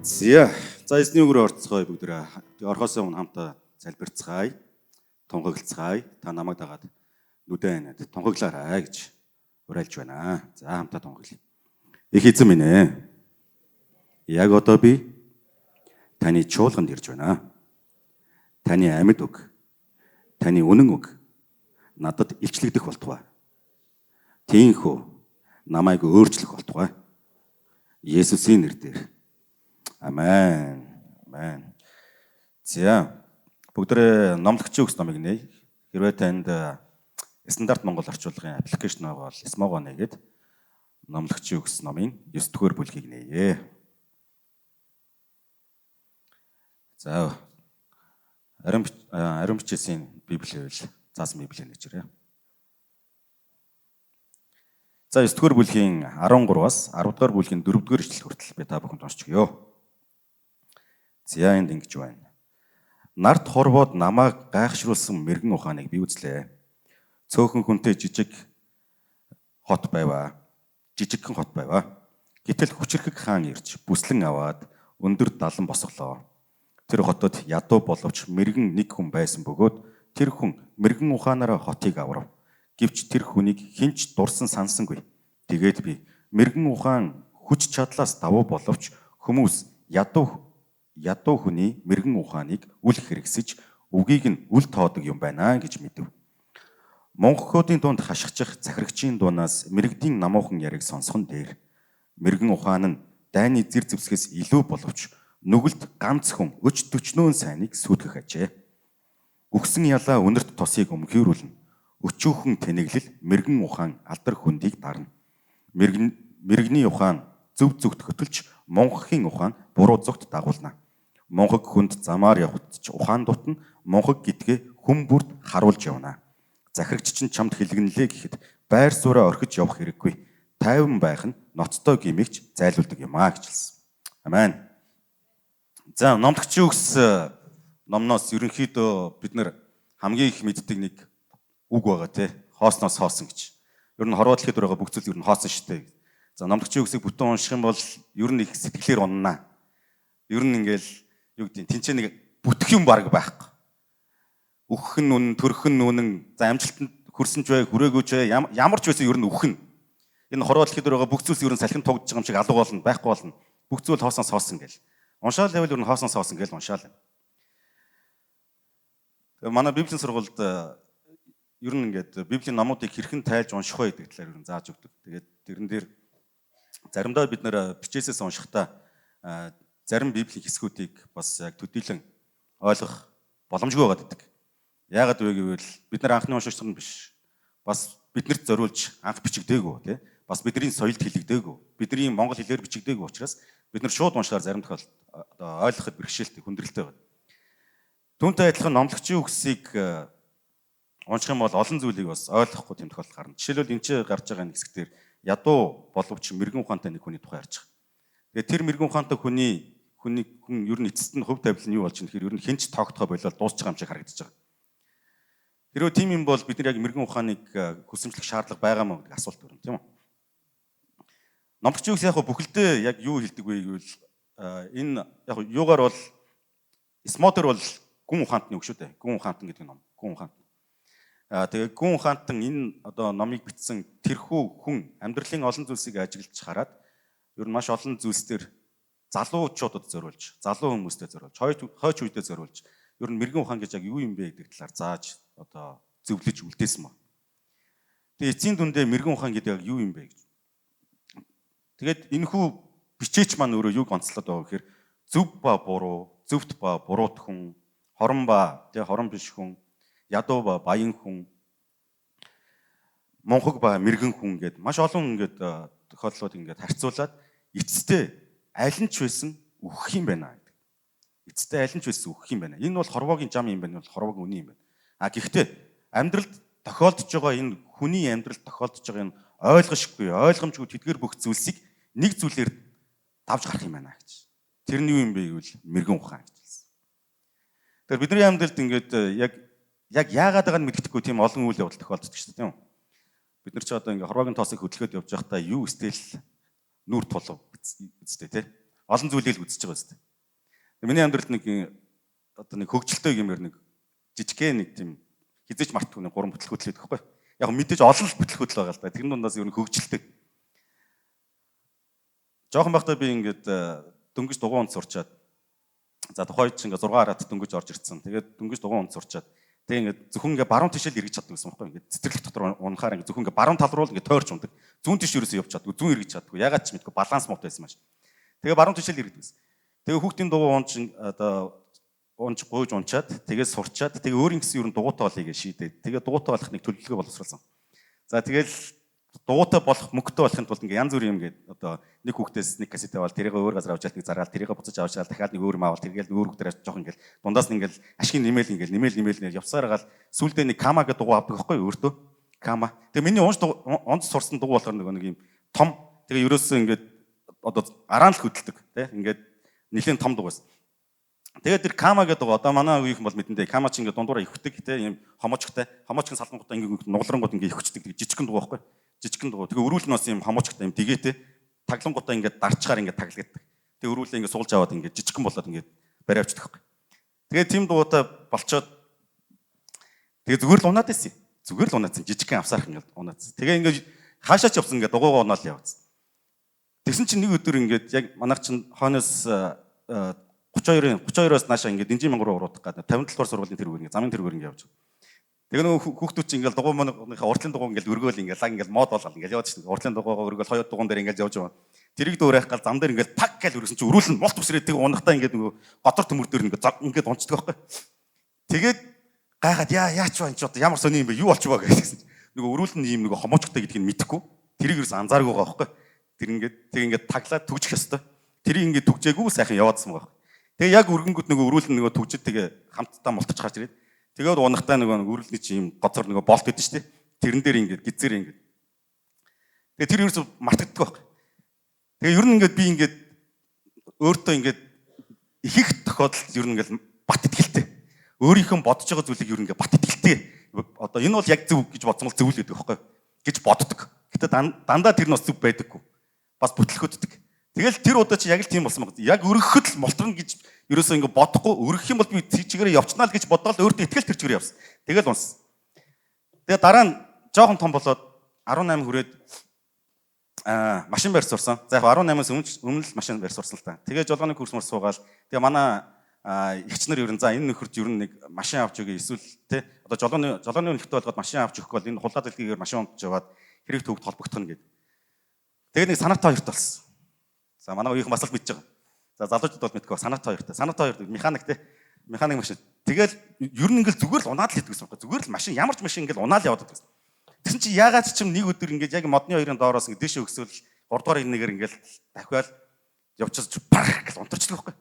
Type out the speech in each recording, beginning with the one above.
За эзний үгээр орцгоё бүгдээ. Орхосоо өмнө хамтаа залбирцгаая. Тунхаглацгаая. Та намайг дагаад нүдэн ханаад тунхаглаарай гэж уриалж байна. За хамтаа тунхаглая. Их эзэн минь ээ. Яг одоо би таны чуулганд ирж байна. Таны амьд үг, таны үнэн үг надад илчлэгдэх болтугай. Тийхүү намайг өөрчлөх болтугай. Есүсийн нэрээр. Амен. Амен. За бүгдээ номлогчийн үгс номыг нээ. Хэрвээ танд стандарт монгол орчуулгын аппликейшн байгаа бол Смого нэгээд номлогчийн үгс номын 9-р бүлгийг нээе. За ариун бичээсийн Библийг заасан Библийг нээжээрэй. За 9-р бүлгийн 13-аас 10-р бүлгийн 4-р ишлэл хүртэл би та бүхэнд уншчихъя. За энд ингэж байна. Нарт хорвоод намайг гайхшруулсан мэрэгэн ухааныг би үзлээ. Цөөхөн хүнтэй жижигхэн хот байваа. Гэтэл хүчрхэг хаан ирж бүслэн аваад өндөр далан босголоо. Тэр хотод ядуу боловч мэрэгэн нэг хүн байсан бөгөөд тэр хүн мэрэгэн ухаанаараа хотыг аврав. Гэвч тэр хүнийг хинч дурсан сансангүй. Тэгээд би мэрэгэн ухаан хүч чадлаас давуу боловч хүмүүс ядуу хүний мэрэгэн ухааныг үл хэрэгсэж үгийг нь үл тоодог юм байна гэж мэдэв. Монголчуудын дунд хашгичих захирагчийн дуунаас мэрэгдийн намуухан яриг сонсхон дээр мэрэгэн ухаан нь дайны зэр зэвсгээс илүү боловч нүгэлт ганц хүн өч төчнөөн сайныг сүйтгэх ажээ. Үхсэн ялаа үнэрт тосыг өмхөөрүүлнэ. Өчүүхэн тэнэглэл мэрэгэн ухаан алдар хөндийг дарна. Мэрэгний ухаан зөв зөвхт хөтөлж монхогийн ухаан буруу зөвхт дагуулна. Монхог хүнд замаар явж ухаан дутна. Монхог гэдгээ хүм бүрд харуулж явна. Захирагч чинь чамд хэлгэнлээ гэхэд байр сууриа орхиж явах хэрэггүй. Тайван байх нь ноцтой гимигч зайлуулдаг юм аа гэж хэлсэн. Амен. За номлогчийн үгс номноос ерөнхийдөө бид нар хамгийн их мэддэг нэг үг байгаа тий. Хоосноос хоосон гэж. Ер нь хорвоо дэлхийд байгаа бүх зүйл ер нь хоосон шүү дээ. За номлогчийн үгсийг бүтэн унших юм бол ер нь их сэтгэлээр уннаа. Ер нь ингээл юу гэдэг тэнцээ нэг бүтэх юм баг байхгүй. Үхэх нь үнэн, төрөх нь үнэн, за амжилтанд хүрсэн ч бай, хүрээгүй ч бай, ямар ч байсан ер нь үхэх нь. Энэ хорвоо дэлхийд байгаа бүх зүйлс ер нь салхин тогдож байгаа юм шиг алга болно, байхгүй болно. Бүх зүйл хоосноос хоосон гэл. Уншаал явал ер нь хоосноос хоосон гэл уншаал. Тэгээ манай библийн сургуульд ер нь ингээд библийн номуудыг хэрхэн тайлж унших вэ гэдэг талаар ер нь зааж өгдөг. Тэгээд тэрэн дээр заримдаа бид нэр бичээсээс уншихдаа зарим библийн хэсгүүдийг бас яг төдийлөн ойлгох боломжгүй байгаад байдаг. Яагаад вэ гэвэл бид нар анхны уншигч нар биш. Бас биднэрт зориулж анх бичигдээгүй тий. Бас бидний соёлд хэлэгдээгүй. Бидний монгол хэлээр бичигдээгүй учраас бид нар шууд уншихаар зарим тохиолдолд ойлгоход бэрхшээлтэй хүндрэлтэй байна. Түүнтэй адилхан номлогчийн үгсийг унших юм бол олон зүйлийг бас ойлгохгүй тийм тохиолдол гарна. Жишээлбэл энэ ч гарч байгаа хэсгээр ядуу боловч мэрэгэн ухаантай нэг хүний тухай ярьж байгаа. Тэгээд тэр мэрэгэн ухаантай хүн ер нь эцэст нь хөв тавилан юу болж байгаа нөхөр ер нь хинч тоогдохоо болоод дуусчих юм шиг харагдаж байгаа. Хэрвээ тийм юм бол бид нар яг мэрэгэн ухааныг хүсэмжлэх шаардлага байгаа мó гэдэг асуулт төрнө тийм үү? Номлогчийн үгс яг бүхэлдээ яг юу хэлдэг вэ гэвэл энэ яг юугаар бол Смодер бол гүн ухаантны үг шүү дээ. Гүн ухаантан гэдэг ном. Гүн ухаантан. Тэгээ гүн ухаантан энэ одоо номыг бичсэн тэрхүү хүн амьдралын олон зүйлсийг ажиглаж хараад ер нь маш олон зүйлс төр залуучуудад зориулж, залуу хүмүүстээ зориулж, хойч үедээ зориулж, ер нь мэрэгэн ухаан гэж яг юу юм бэ гэдэг талаар зааж одоо зөвлөж үлдээсэн ба. Тэгээ эцсийн дүндээ мэрэгэн ухаан гэдэг яг юу юм бэ гэж. Тэгээд энэхүү бичээч маань өөрөө юг онцлоод байгаа гэхээр зөв ба буруу, зөвхт ба буруут хүн, хорон ба хорон биш хүн, ядуу ба баян хүн, монхог ба мэрэгэн хүн гэд маш олон ингээд тохиолдлууд ингээд харьцуулаад эцэстээ аль нь ч байсан үхэх юм байна гэдэг. Эцэстээ аль нь ч байсан үхэх юм байна. Энэ бол хорвоогийн зам юм байна. Хорвоогийн үнэн юм байна. Гэхдээ амьдралд тохиолдож байгаа энэ хүний амьдралд тохиолдож байгаа энэ ойлгошгүй, ойлгомжгүй тэдгэр бүх зүйлсийг нэг зүйлээр давж гарах юм байна гэж. Тэр нь юу юм бэ гэвэл мэрэгэн ухаан гэж хэлсэн. Тэгэхээр бидний амьдралд ингээд яг яагаад байгааг нь мэддэхгүй тийм олон үйл явдал тохиолддог шүү дээ тийм үү? Бид нар ч одоо ингээд хорвоогийн тоосыг хөдөлгөөд явж байхдаа юу стил нүүр тулав үстэй тий. олон зүйлийг үзэж байгаа зү. Миний амьдралд нэг одоо нэг хөгжилтэй гэмээр нэг жижигхэн нэг тийм хизээч мартахгүй нэг 3 бүтлгүүтэл байдаг байхгүй. Яг мэдээж олон бүтлгүүтэл байгаа л да. Тэрний дундаас ер нь хөгжилтэй. Жохон байхдаа би ингээд дөнгөж дугуй унц сурчаад за тухайд ч ингээд 6 хараад дөнгөж орж ирсэн. Тэгээд дөнгөж дугуй унц сурчаад тэгээд ингээд зөвхөн ингээд баруун тишэл эргэж чаддаг гэсэн байхгүй. Ингээд цэцэрлэг дотор унахаар ингээд зөвхөн ингээд баруун тал руу л ингээд тойрч ундаг. Зүүн тиш ерөөсөө явж чаддгүй, зүүн эргэж чаддгүй. Ягаад ч мэдгүй баланс муутай байсан маш. Тэгээ баруун тишэл эргэдэг гэсэн. Тэгээ хүүхдийн дугуй унч одоо унч гуйж унчаад тэгээд сурчаад тэгээ өөрийн гэсэн ер нь дугуйтай болохыг шийдээд тэгээ дугуйтай болох нэг төлөвлөгөө боловсруулсан. За тэгэл дугуйтай болох мөнгөтэй болохын тулд ингээ янз бүрийн юм гээд одоо нэг хүүхдээс нэг кассет аваад тэрийг өөр газар авчаал нэг зараад тэрийг буцаж авчаал дахиад нэг өөр юм аваад тэргээл өөр хүүхдээр жоох ингээл дундаас нь ингээл ашигын нэмэл явсаар гал сүулдэ нэг кама гэдэг дугуй авдаг байхгүй өөртөө кама. Тэгээ миний унж сурсан дугуй болохоор нэг юм том тэгээ ерөөсөө ингээд одоо араан л хөдөлдөг тий ингээд нэлийн том дугуйс. Тэгээд тэр кама гэдэг одоо манай үеийнхэн бол мэдэндээ кама ч ингээд дундуура ихвдэг тий юм хомоочтой салгангуудаа ингээд нугларангууд ингээд ихвчдэг жижигхэн дугуй байхгүй. Жижигхэн дугуй. Тэгээ өрүүл нь бас юм хомоочтой юм тэгээтэй таглангуудаа ингээд дарчгаар ингээд таглагдаг. Тэгээ өрүүлээ ингээд суулж аваад ингээд жижигхэн болоод ингээд барай авчдаг байхгүй. Тэгээ тийм дугуйтай болчоод тэгээ зүгээр л унаад байсан. Зүгээр л унаадсан жижигхэн авсаарх ингээд унаадсан. Тэгээ ингээд хаашаа ч явсан ингээд дугуйгаа унаал явсан. Тэгсэн чинь нэг өдөр ингээд яг манайх чинь хойноос 32-оос наашаа ингээд Дэнжин мянган руу уруудах гэдэг 57 дугаар сургуулийн тэргээр ингээд замын тэргээр ингээд явж. Тэгээ нөгөө хүүхдүүд чинь ингээд дугуй манайхаа уртлын дугуй ингээд өргөөл ингээд лаг ингээд мод болол ингээд яваад чинь уртлын дугуйгаа өргөөл хоёрд дугуун дээр ингээд явж байгаа. Тэрийг дөөрэх гал зам дээр ингээд пак гэж өргөсөн чинь өрөөл нь молт өсрээд тэгээ унахтаа ингээд нөгөө годор төмөр дээр ингээд унцдаг байхгүй. Тэгээд гайхаад яач вэ энэ ч одоо ямар сони юм бэ юу болчих вэ гэсэн чинь нөгөө өрөөл нь ийм нөгөө хомоочтой гэдгийг нь мэдэхгүй. Тэрийг ерөөс анзааргүй байгаа байхгүй. Тэр ингээд тэг ингээд таглаад түгжих ёстой. Тэрийг ингээд түгжээгүй сайхан яваадсан байгаа. Тэгээ яг өргөнгөд нөгөө өрөөл нь нөгөө түгжид тэгээ хамтдаа мултаж гарч ирээд тэгээд унахтаа нөгөө өрөөлний чи юм гоцор нөгөө болт гэдэг чинь тэрэн дээр ингээд гизээр ингээд тэгээ тэр ерөөсө мартагддаг байхгүй. Тэгээ ер нь ингээд би ингээд өөртөө ингээд их тохиолдолд ер нь ингээд бат итгэлтэй. Өөрийнхөө бодож байгаа зүйлийг ер нь ингээд бат итгэлтэй. Одоо энэ бол яг зөв гэж бодсон бол зөв л гэдэг байхгүй гэж боддог. Гэтэ дандаа тэр нь бас зөв байдаггүй. Бас бүтлгүүддэг. Тэгэл тэр удаа чи яг л тийм болсон баг. Яг өргөхөд л молторно гэж ерөөсөө ингэ бодохгүй өргөх юм бол би чигээрээ явчнаа л гэж бодоод өөртөө итгэл тэр чигээр явсан. Тэгэл унсан. Тэгээ дараа нь жоохон том болоод 18 хүрээд машин барь сурсан. За яг 18-аас өмнө л машин барь сурсан л та. Тэгээ жолооны курс мөр суугаал. Тэгээ манай эгч нар ер нь за энэ нөхөрт ер нь нэг машин авч өгье эсвэл те одоо жолооны нөхөртөө болгоод машин авч өгөхгүй бол энэ хулгай дэлхийгээр машин унтж яваад хэрэг төгд холбогдох нь гэдэг. Тэгээ нэг санаатай хоёрт болсон. За манай үеийнхэн бас л мэдж байгаа. За залуучууд бол мэдгүй санаатай хоёрт. Санаатай хоёр механик те. Механик машин. Тэгэл ер нь ингээл зүгээр л унаад л идэг гэсэн юм. Зүгээр л машин ямар ч машин ингээл унаал яваад байдаг. Тэгсэн чи яагаад ч юм нэг өдөр ингээд яг модны хоёрын доороос ингээд дэше өгсөөл 3 дугаар нэгнээр ингээл дахиад явчихсан чи барах гэж унтарчдаг байхгүй.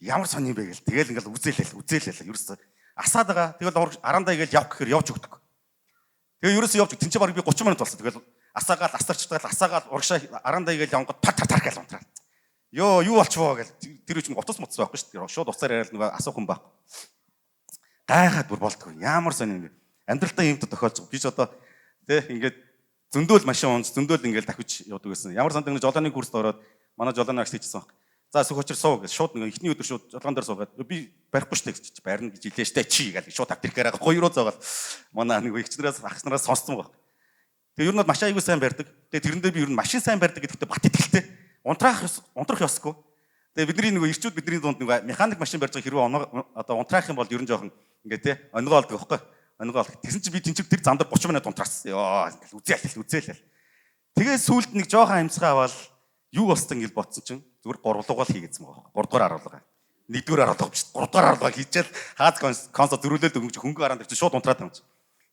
Ямар сони юм бэ гээл. Тэгэл ингээл үзээлэл. Ерөөсөө асаад байгаа. Тэгэл араандаа ингээл явах гэхээр явж өгдөг. Тэгээ ерөөсөө явж тэнцээ баг би 30 минут болсон. Тэгэл асаагаал асарчдаг асаагаал урагшаа араандаа ингээл явангууд тар гэж унтраа. Юу болчихвоо гэл тэр үчиг утас мутс байхгүй шүү дээ. Шууд уцаар яриад нөгөө асуух юм байхгүй. Гайхаад бүр болтгоо. Ямар сони юм бэ? Амьдралтаа юм тохиолж би ч одоо тэг ингээд зөндөөл машин унц зөндөөл ингээд дахиж явдаг гэсэн. Ямар санд нэг жолооны курст ороод манай жолооны агш хийжсэн баг. За сүх очир суу гэж шууд нэг ихний өдөр шууд жолоон дээр суугаад би барихгүй шүү дээ гэж барина гэж хэлээ штэ чи гэж шууд тавтирхаараа гоёроо заагаад манай нэг эгчнээс ахснараас сонссон баг. Тэгээ ер нь маш аягүй сайн барьдаг. Тэгээ тэрэндээ би ер нь машин сайн барьдаг гэдэгтээ бат итгэлтэй. Унтрах ёсгүй. Тэгээ бидний нөгөө ирчүүд бидний дунд нөгөө механик машин барьж байгаа хэрвээ одоо унтраах юм бол ер нь жоохон ингээ те онгоо олдог байхгүй. Онгоо олдог. Тэгсэн чи би тэнцэг тэр зам дээр 30 минут унтраасан. Йоо ингээл үзээлэл. Тэгээ сүүлд нэг жоохон амьсгаа аваад юу болсон гэл ботсон чинь зүгээр гурвлуугаа л хийгээдсэн байгаа. 3 дугаар харуулга. 1-р харуулга биш 3 дугаар харуулга хийчихэл хаац консо зөрүүлээд өгч хөнгө гараанд ирчих шууд унтраад байгаа юм чи.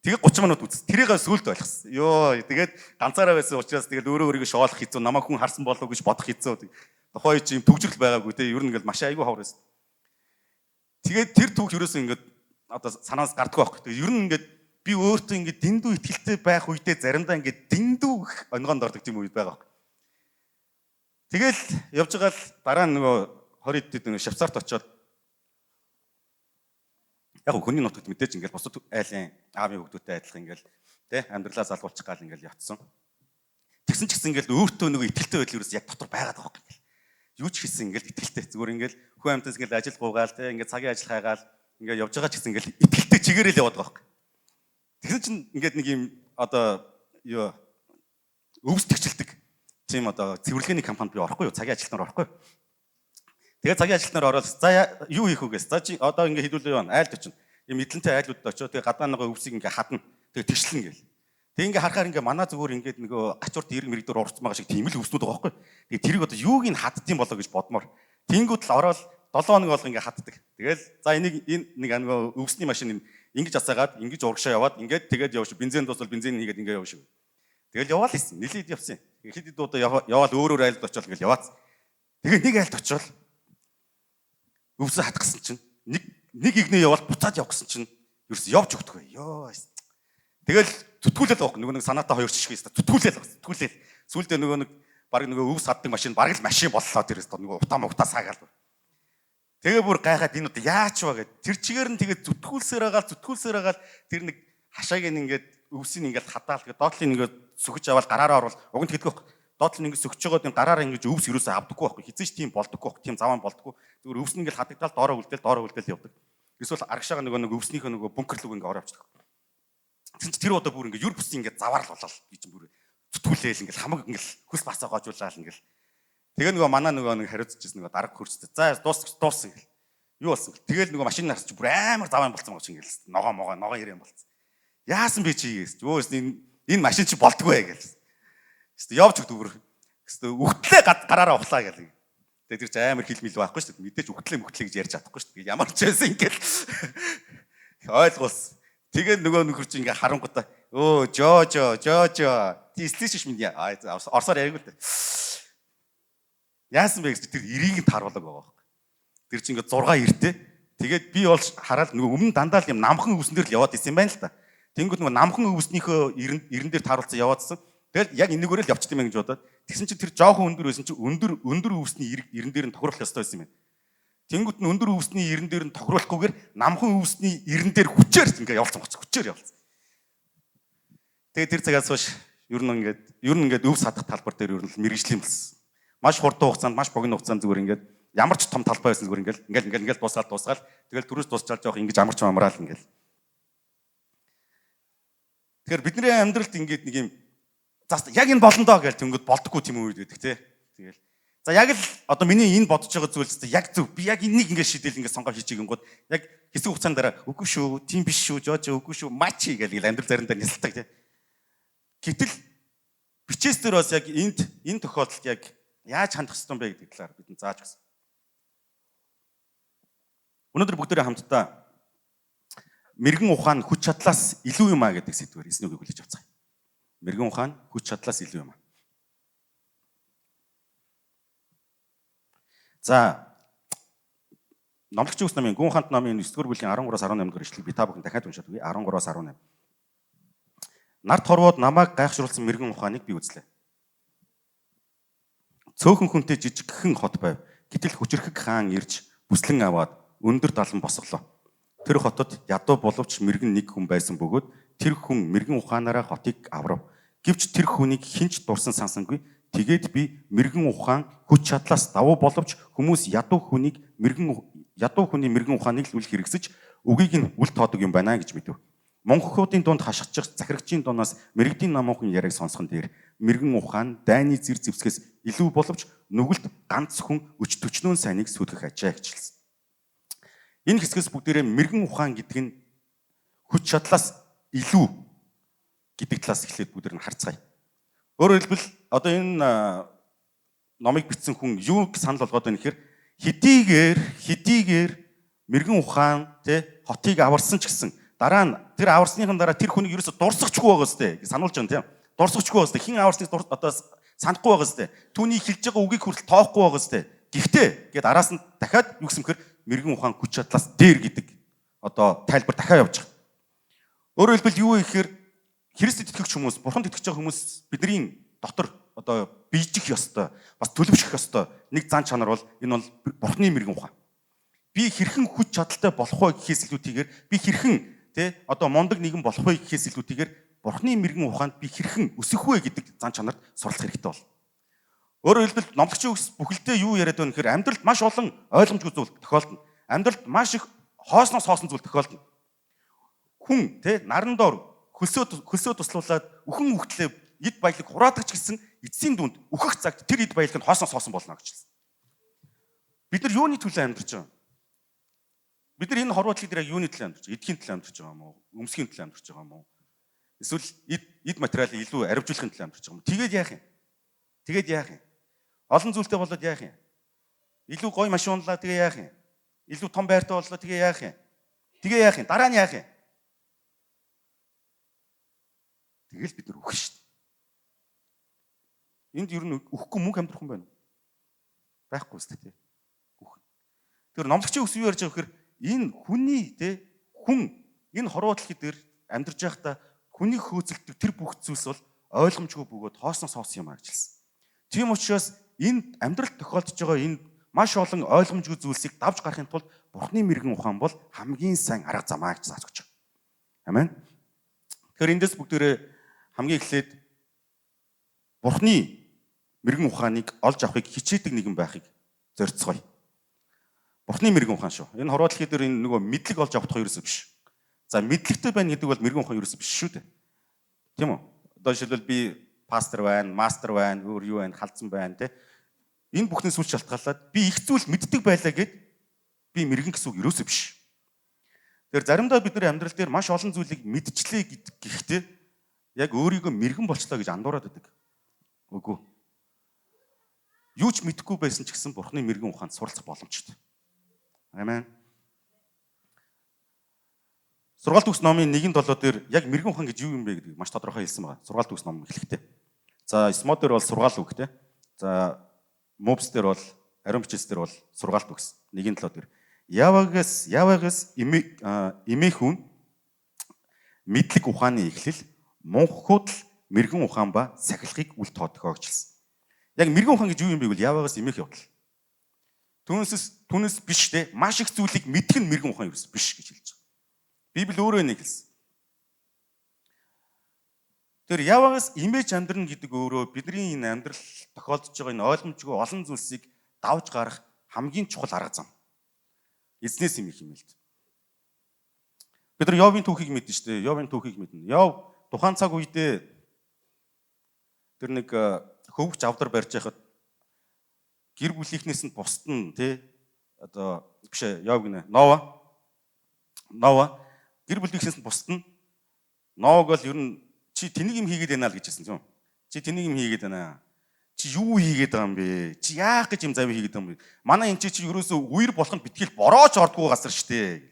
Тэгээ 30 минут үз. Тэрийг сүулт ойлгосон. Йоо, тэгээд ганцаараа байсан учраас тэгээд өөрийгөө шоолох хэцүү, намайг хүн харсан болов гэж бодох хэцүү. Тухайн үе чинь төгжрөл байгаагүй те. Ер нь ингээл маш айгүй хавар байсан. Тэгээд тэр түүх ерөөсөө ингээд одоо санаас гардаггүй байхгүй. Тэгээд ер нь ингээд би өөртөө ингээд дэндүү ихтгэлтэй байх үедээ заримдаа ингээд дэндүү онгоонд ордог тийм үед байгаа байхгүй. Тэгэл явж байгаа л дараа нь нөгөө 20 дэд нэг Швейцарт очиод яг хүний нутагт мэдээж ингээл бусад айлын аавын хүүхдүүдтэй адилхан ингээл тэ амьдралаа залгуулчих гал ингээл явцсан. Тэгсэн ч гэсэн ингээл өөртөө нөгөө ихтэлтэй байдал юус яг дотор байгаад байгаа юм. юу ч хийсэн ингээл итгэлтэй. Зүгээр ингээл хүн амьтанс ингээл ажил гуугаал те ингээд цагийн ажил хайгаал ингээд явж байгаа ч гэсэн ингээл итгэлтэй чигээрэл яваад байгаа байхгүй. Тэгсэн чинь ингээд нэг юм одоо юу өвс төгчлөдөг тийм одоо цэвэрлэгээний компанид би орохгүй юу, цагийн ажилтнаар орохгүй. Тэгээд цагийн ажилтнаар ороод за юу хийх үгээс за чи одоо ингээд хідүүлээ байна айлд очино. Ийм эдлэнтэй айлууд очоо тэгээд гадаа нөгөө өвсийг ингээд хадна. Тэгээд тэгшлэн гээл. Тэг ингээ харахаар ингээ манаа зүгээр ингээд нөгөө ачуурт эрг мэрэгдэр урцсан байгаа шиг тийм л өвснүүд байгаа байхгүй. Тэгээ тэрийг одоо юуг нь хаддсан болоо гэж бодмоор. Тэнгүүд л ороод 7 хоног болго ингээ хаддаг. Тэгэл за энийг энэ нэг нөгөө өвсний машин ингэж асаагаад ингэж урагшаа яваад ингээд тэгээд явж бензин дуусвал бензин хийгээд ингээ явж шүү. Тэгэл яваал хийсэн. Нилээд явсан. Хэд хэд удаа яваал өөр айлд очоод ингээл яваад. Тэгээ нэг айлд очоод өвсөө хатгсан чинь нэг игнээ яваал буцаад явсан чинь ерөөс явж өгдөг. Йоо. Тэгэл зүтгүүлэл байгаа нөгөө нэг санаатаа хоёр ч шиг юм зүтгүүлэл. Сүүлдээ нөгөө нэг баг нөгөө өвс хаддаг машин баг л машин боллоо дээрээс нөгөө утаа саагаал. Тэгээ бүр гайхаад энэ удаа яач вэ гэд тэр чигээр нь тэгээд зүтгүүлсээр байгаа тэр нэг хашааг нь ингээд өвсийг ингээд хадаал тэгээд доотлын ингээд сөхөж аваад гараараа орвол уг нь тэгдэг байхгүй. Доотлын ингээд сөхөж байгаа юм гараараа ингээд өвс юусаа авдаггүй байхгүй. Хизээч тийм болдоггүй байхгүй. Тийм заван болдоггүй. Зүгээр өвс нь ингээд хадагдаал доороо үлдээл явдаг. Эсвэл арагшаага нөгөө өвснийхөө нөгөө бункерлог ингээд ороо авчдаг. Тэгсэн чи тэр удаа бүр ингээд юр бүсийн ингээд заваар л болол би чинь бүр зүтгүүлээл ингээд хамаг ингээд хүс басаа гоожуулаад ингээд тэгээ нөгөө манаа нөгөө нэг хариуцчихсэн нөгөө дарга хурцтай за дууссан гэл юу болсон гэл тэгэл нөгөө машин нарч бүр амар заван болцсон байгаа чинь гэл ногоо ирэм болцсон яасан бэ чи гээс өөс энэ машин чи болдгоо гэл хэвээ явж өгдөг бүр хэвээ өгтлээ гараараа ухлаа гэл тэгээ тэр чи амар хилмил байхгүй шүү дээ мэдээж өгтлээ гэж ярьж чадахгүй шүү дээ ямар ч байсан ингээл ойлгуулсан. Тэгээд нөгөө нөхөр чи ингээ харангуудаа өө жоо тий стейшн минь орсоор яриаг л дээ. Яасан бэ гэж тэр эрийг нь тааруулаг байгаа байхгүй. Тэр чи ингээ 6 эртээ. Тэгээд би бол хараад нөгөө өмнө дандаа л юм намхан өвсөн дээр л яваад исэн юм байна л та. Тэнгүүд нөгөө намхан өвснийхөө эрен дээр тааруулсан яваадсан. Тэгэл яг энэгээрээ л явчихсан юм гэж бодоод. Тэгсэн чи тэр жоохон өндөр байсан чи өндөр өвсний эрен дээр нь тохируулах ёстой байсан юм байна. Тэнгүүд нь өндөр өвсний эрен дээр нь тохируулахгүйгээр намхан өвсний эрен дээр хүчээр ингээ явуулсан гоц хүчээр явуулсан. Тэгээ тэр цагаас хойш ер нь ингээд өвс хадах талбар дээр ер нь мэрэгжлийн болсон. Маш хурдан хугацаанд маш богино хугацаанд зүгээр ингээд ямар ч том талбай байсан зүгээр ингээд дуусгаал тэгэл түрүүс дуусчаал жоох ингэж амарч амраал ингээд. Тэгэхээр бидний амьдралд ингээд нэг юм яг энэ болно доо гэж тэнгүүд болдоггүй тийм үед байдаг тий. Тэгэл за яг л одоо миний энэ бодож байгаа зүйлс яг зөв. Би яг энийг ингээд шийдэл ингээд сонгоо хийчих гингүүд яг хэсэг хугацаанд дараа үгүй шүү, тийм биш шүү, жоо үгүй шүү, мачи гэл амьдрал заримдаа нисэлдэг тий. Гэтэл бичээс дээр бас яг энэ тохиолдолд яг яаж хандах ёстой бэ гэдэг талаар бид зааж гисэн. Өнөөдөр бүгдээрээ хамтдаа мэрэгэн ухаан хүч чадлаас илүү юм а гэдэг сэдвээр эснийг хүлээж авцгаая. Мэрэгэн ухаан хүч чадлаас илүү юм а. За номлогч ус намын гүн ухаант намын 9-р бүлгийн 13-аас 18 дугаар ишлэгийг би та бүхэн дахиад уншаад үгүй 13-аас 18. Нарт хорвоод намайг гайхшруулсан мэрэгэн ухааныг би үзлээ. Цөөхөн хүнтэй жижигхэн хот байв. Гэтэл хүчрхэг хаан ирж бүслэн аваад өндөр далан босголоо. Тэр хотод ядуу боловч мэрэгэн нэг хүн байсан бөгөөд тэр хүн мэрэгэн ухаанаараа хотыг аврав. Гэвч тэр хүнийг хинч дурсан сансангүй. Тэгээд би мэрэгэн ухаан хүч чадлаас давуу боловч хүмүүс ядуу хүний мэрэгэн ухааныг л үл хэрэгсэж үгийг нь үл тоодог юм байна гэж мэдэв. Монголчуудын дунд хашгичих захирагчийн дуунаас мэрэгдийн намуухан яриаг сонсхон дээр мэрэгэн ухаан дайны зэр зэвсгээс илүү боловч нүгэлт ганц хүн өч төчнөөн сайныг сүтгэх ажээ гэж хэлсэн. Энэ хэсгээс бүгдээрээ мэрэгэн ухаан гэдэг нь хүч чадлаас илүү гэдэг талаас эхлээд бүгдээр нь харцгаая. Өөрөөр хэлбэл одоо энэ номыг бичсэн хүн юу санал болгоод байна гэхээр хэдийгээр мэрэгэн ухаан хотыг аварсан ч гэсэн дараа нь тэр аварсныхан дараа тэр хүнийг ерөөсө дурсахчгүй байгаа сте сануулж байгаа юм тийм. Дурсахчгүй байгаа сте. Хин аварсныг одоо санахгүй байгаа сте. Түүний хэлж байгаа үгийг хүртэл тоохгүй байгаа сте. Гэхдээ гээд араас нь дахиад юу гэсэн хэрэг мэрэгэн ухаан хүч чадлаас дээр гэдэг одоо тайлбар дахиад явж байгаа. Өөрөөр хэлбэл юу вэ гэхээр Христэд итгэгч хүмүүс, Бурханд итгэж байгаа хүмүүс бидний дотор одоо биежих ёстой, бас төлөвшөх ёстой нэг зан чанар бол энэ бол Бурханы мэрэгэн ухаан. Би хэрхэн хүч чадалтай болох вэ гэхээс илүүтэйгээр би хэрхэн одоо мундаг нэгэн болох вэ гэхээс илүүтэйгээр Бурханы мэрэгэн ухаанд би хэрхэн өсөх вэ гэдэг зан чанарт сурлах хэрэгтэй бол. Өөрөөр хэлбэл номлогчийн үгс бүхэлдээ юу яриад байна гэхээр амьдралд маш олон ойлгомжгүй зүйл тохиолдно. Амьдралд маш их хоосноос хоосон зүйл тохиолдно. Хүн наран доор хөлсөө туслуулаад үхэн үхтлээ эд баялаг хураадагч гэсэн эцсийн дүнд үхэх цагт тэр эд баялаг нь хоосноос хоосон болно гэж хэлсэн. Бид нар юуны төлөө амьдарч байгаа юм? Бид нар энэ хорвоодлыг дээр юуны төлөө амьдарч байгаа? Эдхийн төлөө амьдарч байгаа юм уу? Өмсгийн төлөө амьдарч байгаа юм уу? Эсвэл эд материалыг илүү аривжуулахын төлөө амьдарч байгаа юм уу? Тэгээд яах юм? Олон зүйлтэй болоод яах юм? Илүү гоё машин унлаа тэгээ яах юм? Илүү том байртай боллоо тэгээ яах юм? Дараа нь яах юм? Тэгэл бид нар үхэх шүү дээ. Энд ер нь үхэхгүй мөнх амьдрах хүн байна уу? Байхгүй шүү дээ. Үхэн. Тэр номлогчийн үс юу ярьж байгаа гэхээр энэ хүний хүн энэ хорвоодлын дээр амьдарч байхдаа хүний хөөцөлдөг тэр бүх зүйлс бол ойлгомжгүй бөгөөд хоосноос хоосон юм аа гэж хэлсэн. Тийм учраас энэ амьдралд тохиолдож байгаа энэ маш олон ойлгомжгүй зүйлсийг давж гарахын тулд Бурхны мэрэгэн ухаан бол хамгийн сайн арга замаа гэж зааж өгч байгаа. Амен. Тэгэхээр эндээс бүгдээрээ хамгийн эхлээд Бурхны мэрэгэн ухааныг олж авахыг хичээдэг нэгэн байхыг зорьцгоё. Бурхны мэрэгэн ухаан шүү. Энэ хорвоодлын дээр энэ нөгөө мэдлэг олж авах тухай ерөөсөө биш. За мэдлэгтэй байна гэдэг бол мэрэгэн ухаан ерөөсөө биш шүү дээ. Тийм үү? Одоо жишээлбэл би пастор байна, мастер байна, өөр юу байна, халдсан байна те. Энэ бүхнээс үл шалтгаалаад би их зүйл мэддэг байлаа гэд би мэрэгэн гэсэн үг ерөөсөө биш. Тэгэхээр заримдаа бид нар амьдрал дээр маш олон зүйлийг мэдчихлээ гэхдээ яг өөрийгөө мэрэгэн болчлоо гэж андуураад байдаг. Үгүй. Юу ч мэдэхгүй байсан ч гэсэн Бурхны мэрэгэн ухаанд суралцах боломжтой. Амен. Сургаалт төгс номын 1-7 дээр яг мэрэгэн ухаан гэж юу юм бэ гэдгийг маш тодорхой хэлсэн байна. Сургаалт төгс ном эхлэхдээ. За, Смод дээр бол сургаал үг те. За, Мобс дээр бол ариун бичээс дээр бол сургаалт төгс 1-7 дээр. Яваагаас эмээх хүн мэдлэг ухааны эхлэл мунхууд л мэрэгэн ухаан ба сахилгыг үл тоодгоо гэж хэлсэн. Яг мэрэгэн ухаан гэж юу юм бэ гэвэл яваагаас эмээх явдал. Түүнээс биш те маш их зүйлийг мэдэх нь мэрэгэн ухаан ерөөс биш гэж хэлж байгаа. Библи өөрөө нэг хэлсэн. Тэр яваагаас имэж амьдрна гэдэг өөрөө бидний энэ амьдрал тохиолдож байгаа энэ ойлгомжгүй олон зүйлсийг давж гарах хамгийн чухал арга зам. Эзнээс имэх юм л дээ. Бид нар Йовын түүхийг мэднэ шүү дээ. Йовын түүхийг мэднэ. Йов тухайн цаг үедээ тэр нэг хөвгч авдар барьж байхад гэр бүлийнхнээс нь бусд нь одоо биш Йов гинэ. Нова гэр бүлийнхнээс нь бусд нь Новог бол ер нь чи тэнийг юм хийгээд байна л гэж хэлсэн юм. Чи тэнийг юм хийгээд байна. Чи юу хийгээд байгаа юм бэ? Чи яах гэж юм завь хийгээд байгаа юм бэ? Манай энэ чи ерөөсөө үер болох нь битгэл борооч ордгоо газар штэ.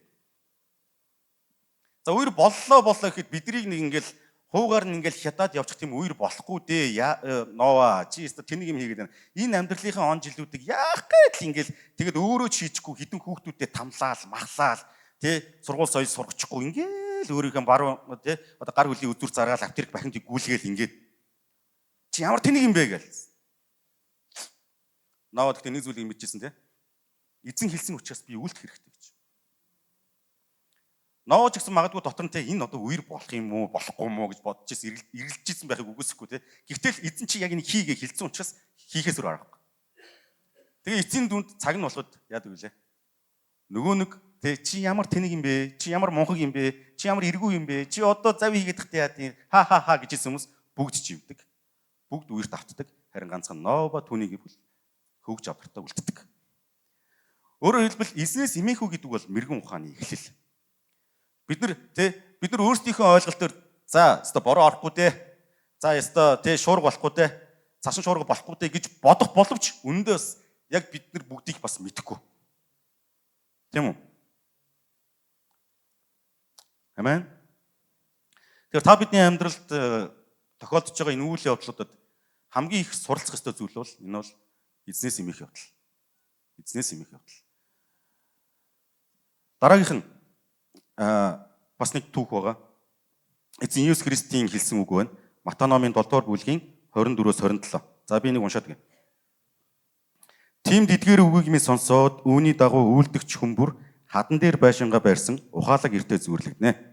За үер боллоо гэхэд бидрийг нэг ингээл хуугаар нь ингээл хятад явчих тийм үер болохгүй дээ. Нова чи өөртөө тэнийг юм хийгээд байна. Энэ амьдралынхаа он жилүүдийг яах гээд ингээл тэгэд өөрөө шийдэхгүй хідэн хүүхдүүдэд тамлаал, махлаал, сургууль соёл сургачихгүй ингээл өөрийнхөө баруун одоо гар хөлийн үзүр заргаал авторик бахимд гүйлгээл ингээд чи ямар тэнийг юм бэ гээл. Нова гэхдээ нэг зүйлийг мэдчихсэн эзэн хэлсэн учраас би үлдэх хэрэгтэй гэж. Нова ч гэсэн магадгүй дотор нь энэ одоо үер болох юм уу, болохгүй юм уу гэж бодож эргэлжижсэн байхыг үгүйсэхгүй Гэвтэл эзэн чи яг энийг хийгээ хэлсэн учраас хийхээс өөр аргагүй. Тэгээ эцсийн дүнд цаг нь болоход яадаг вүлээ. Нөгөө нэг чи ямар тэнэг юм бэ? Чи ямар мунхаг юм бэ? Чи ямар эргүү юм бэ? Чи одоо завь хийгээд тахтай яа тийм ха гэж хэлсэн хүмүүс бүгд живдэг. Бүгд үерт автдаг. Харин ганцхан Нова түүнийг хөвгж авдартаа үлддэг. Өөрөөр хэлбэл эзнээс эмээх үү гэдэг бол мэрэгэн ухааны эхлэл. Бид нар өөрсдийнхөө ойлголтоор за өстой бороо орохгүй дээ. За өстой шуурга болохгүй дээ. Цашин шуурга болохгүй дээ гэж бодох боловч үнэндээ бас яг бид нар бүгдийг бас мэдэхгүй. Тийм үү? Амен. Тэгэхээр та бидний амьдралд тохиолдож байгаа энэ үйл явдлуудад хамгийн их суралцах ёстой зүйл бол энэ бол эзнээс эмээх явдал. Эзнээс эмээх явдал. Дараагийнх нь бас нэг түүх байгаа. Эзэн Иесус Христийн хэлсэн үг байна. Матай номын 7-р бүлгийн 24-өөс 27. За би нэг уншаад гэнэ. Тимд эдгээр үгийг минь сонсоод үүний дагуу үйлдэгч хүмүүр хадан дээр байшингаа барьсан ухаалаг эртээ зүүрлэгдэнэ.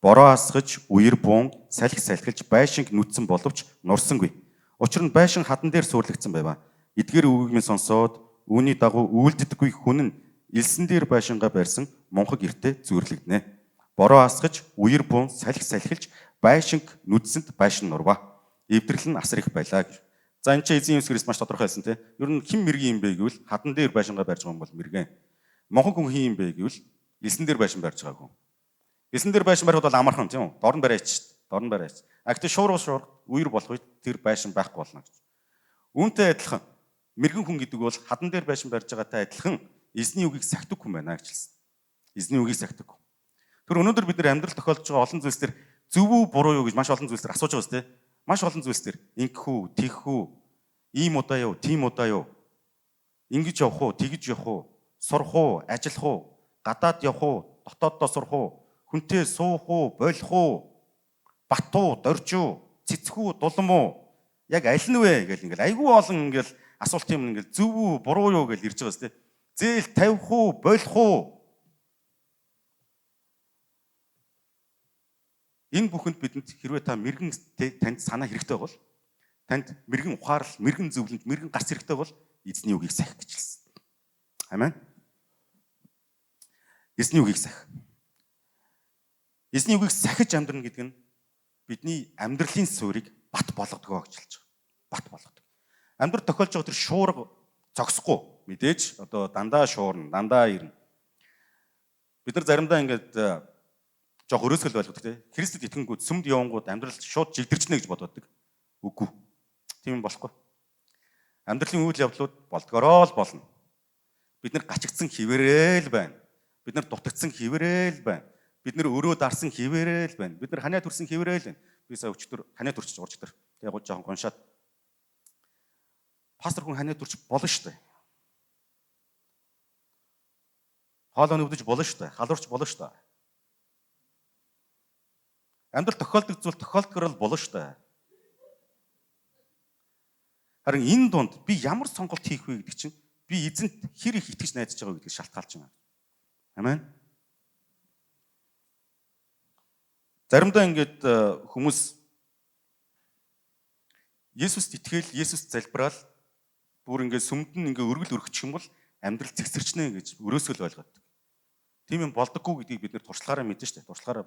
Бороо асгаж, үер буун, салхи салхилж байшинг нүцсэн боловч нурсангүй. Учир нь байшин хадан дээр суурлагдсан байва. Эдгээр үгийг минь сонсоод үүний дагуу үйлддэггүй хүн нь элсэн дээр байшингаа барьсан мунхаг эртээ зүйрлэгдэнэ. Бороо асгаж, үер бун салхилж байшинг нүдсэнд байшин нурва. Эвдрэл нь асар их байлаа гэж. За энэ чинь эзэн Есүс Христ маш тодорхой хэлсэн тийм. Ер нь хэн мэргийн юм бэ гэвэл хадан дээр байшингаа барьж байгаа юм бол мэргэн. Мунхаг хүн хин юм бэ гэвэл элсэн дээр байшин барьж байгаа хүн. Элсэн дээр байшин барихад бол амархан тийм үү? Дорн бариач шүү дээ. Дорн бариач. Гэхдээ шуурга үер болох үед тэр байшин байхгүй болно гэж. Үүнтэй адилхан мэрэгэн хүн гэдэг бол хадан дээр байшин барьж байгаатай адилхан эзний үгийг сахидаг хүн байна гэж хэлсэн. Эзний үгийг сахидаг хүн. Тэр өнөөдөр бид нар амьдрал тохиолдож байгаа олон зүйлс төр зөв үү буруу юу гэж маш олон зүйлс төр асууж байгаа зү. Маш олон зүйлс төр ингэх үү, тэгэх үү, ийм удаа юу, тийм удаа юу, ингэж явах уу, тэгж явах уу, сурах уу, ажиллах уу, гадаад явах уу, дотооддоо сурах уу, хүнтэй суух уу, болох уу, бат уу, дорж уу, цэцэх үү, дулам уу, яг аль нь вэ гэл ингээл айгүй олон ингээл асуулт юм ингээл зөв үү, буруу юу гэж ирж байгаа зү. Зээл тавих уу, болох уу? Энэ бүхэнд бидэнд хэрвээ та мэрэгэн танд санаа хэрэгтэй бол танд мэрэгэн ухаарл, мэрэгэн зөвлөнд, мэрэгэн гарц хэрэгтэй бол эзний үгийг сахих гэж хэлсэн. Амен. Эзний үгийг сахих. Эзний үгийг сахиж амьдрна гэдэг нь бидний амьдралын суурийг бат болгодгоо гэж хэлж байгаа. Бат болгодог. Амьдрал тохиолж байгаа тэр шуурга зогсохгүй. Мэдээж одоо дандаа шуурна, дандаа ирнэ. Бид нар заримдаа ингээд жоох өрөөсгөл байлгадаг тийм. Христэд итгэнгүүд сүмд явангууд амьдрал шууд жигдэрчнэ гэж боддог. Үгүй. Тийм болохгүй. Амьдралын үйл явдлууд болдгороо л болно. Бид нар гачигдсан хിവэрээл байна. Бид нар дутагдсан хിവэрээл байна. Бид нар өрөө дарсан хിവэрээл байна. Бид нар ханаа төрсэн хിവэрээл байна. Би сая өчтөр ханаа төрчих урчтар. Тэгээ жоохон гоншаад. Пастор хүн ханаа төрчих болно шүү дээ. Хоолоо нүвдэж болно шүү дээ. Халуурч болно шүү дээ. Амьдрал тохиолдог зүйл тохиолдгоор л болно шүү дээ. Харин энэ дунд би ямар сонголт хийх вэ гэдэг чинь би эзэнт хэр их итгэж найдаж байгаа гэдгийг шалтгаалж байна. Амен. Заримдаа ингээд хүмүүс Есүст итгэл, Есүст залбирал бүр ингээд сүмд нь ингээд өргөл өргөчих юм бол амьдрал зэгсэрчнэ гэж өрөөсгөл ойлгодог. Тийм юм болдоггүй гэдгийг бид нэр туршлагаараа мэдэн штэ. Туршлагаараа.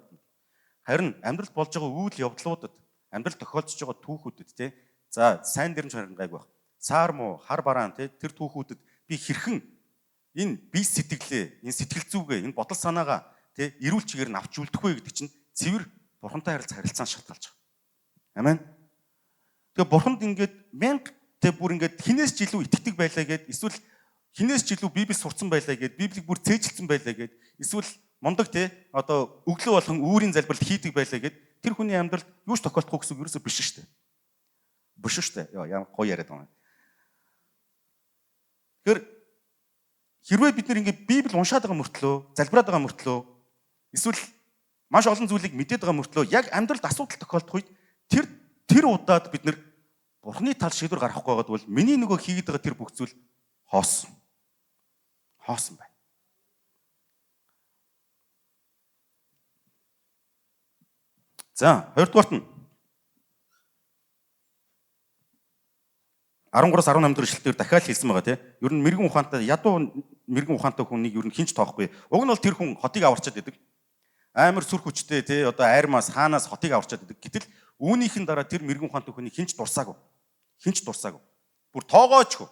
Харин амьдрал болж байгаа үйл явдлуудад, амьдрал тохиолдож байгаа түүхүүдэд те. За сайн дэрэн чарган гайг байх. Саар муу, хар бараан те тэр түүхүүдэд би хэрхэн энэ бие сэтгэлээ, энэ сэтгэл зүгээ, энэ бодол санаагаа те эрүүл чигээр нь авч үлдэх вэ гэдэг чинь цэвэр бурхантай харилцаан шалтгаалж байгаа. Амен. Тэгээ бурханд ингээд мянга те бүр ингээд хинээс ч илүү итгэдэг байлаа гэд эсвэл хинээс ч илүү Библийг сурцсан байлаа гэд Библийг бүр цээжилсэн байлаа гэд эсвэл мундаг те одоо өглөө болгон үүрийн залбирал хийдэг байлаа гэд тэр хүний амьдралд юу ч тохиолдохгүй гэсэн үг ерөөсөө биш шүү дээ. Биш шүү дээ. Яа гоё яриад байгаа юм. Тэгэхээр хэрвээ бид нэр ингээд Библи уншаад байгаа мөртлөө, залбираад байгаа мөртлөө эсвэл маш олон зүйлийг мэдээд байгаа мөртлөө яг амьдралд асуудал тохиолдох үед тэр удаад бид нэр Бурхны тал шийдвэр гаргахгүй байгаад бол миний нөгөө хийгээд байгаа тэр бүх зүйл хоосон. Хоосон байна. За, хоёрдугаарт нь 13-аас 18 дэх ишлэлээр дахиад хэлсэн байгаа тийм. Ер нь мэрэгэн ухаантай ядуу мэрэгэн ухаантай хүнийг ер нь хинч тоохгүй. Уг нь бол тэр хүн хотыг аварчаад идэг. Амар сүр хүчтэй тий одоо айрмаас хаанаас хотыг аварчаад идэг. Гэтэл үүнийхэн дараа тэр мэрэгэн ухаантай хүнийг хинч дурсаагүй. Хинч дурсаагүй. Бүр тоогоочгүй.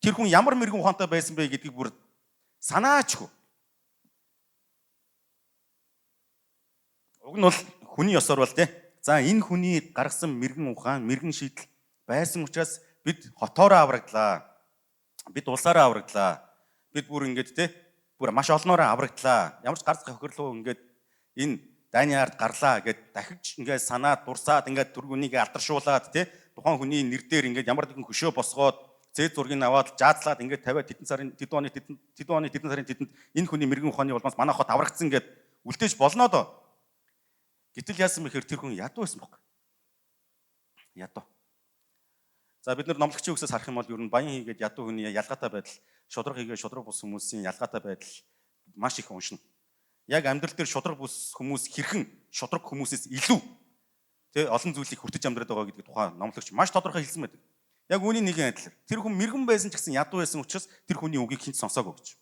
Тэр хүн ямар мэрэгэн ухаантай байсан бэ гэдгийг бүр санаачгүй. Уг нь бол хүний ёсоор бол тий. За энэ хүний гаргасан мэрэгэн ухаан, мэрэгэн шийдэл байсан учраас бид хотоороо аврагдлаа. Бид улсаараа аврагдлаа. Бид бүр ингэж тий бүр маш олноороо аврагдлаа. Ямар ч гарц хохирлуу ингээд энэ дайны ард гарлаа гэд дахиж ингээд санаад дурсаад ингээд түргүнийг алдаршуулад тий тухайн хүний нэр дээр ингээд ямар нэгэн хөшөө босгоод зэд зургийг аваад жаазлаад ингээд тавиад тэдэн сарын тэдэнд энэ хүний мэрэгэн ухааны улмаас манай хот аврагдсан гэд үлдээж болно доо. Гэтэл яасан бэхээр тэр хүн ядуу байсан баг. Ядуу. За бид нар номлогчийн үгсээс харах юм бол ер нь баян хийгээд ядуу хүний ялгаатай байдал, шудраг хийгээд шудраг бус хүмүүсийн ялгаатай байдал маш их уншина. Яг амьдрал дээр шудраг бус хүмүүс хэрхэн шудраг хүмүүсээс илүү тэ олон зүйлийг хүртэж амьдраад байгаа гэдэг тухай номлогч маш тодорхой хэлсэн байдаг. Яг үүний нэгэн адил. Тэр хүн мэрэгэн байсан ч гэсэн ядуу байсан учраас тэр хүний үгийг хинч сонсоогүй гэж.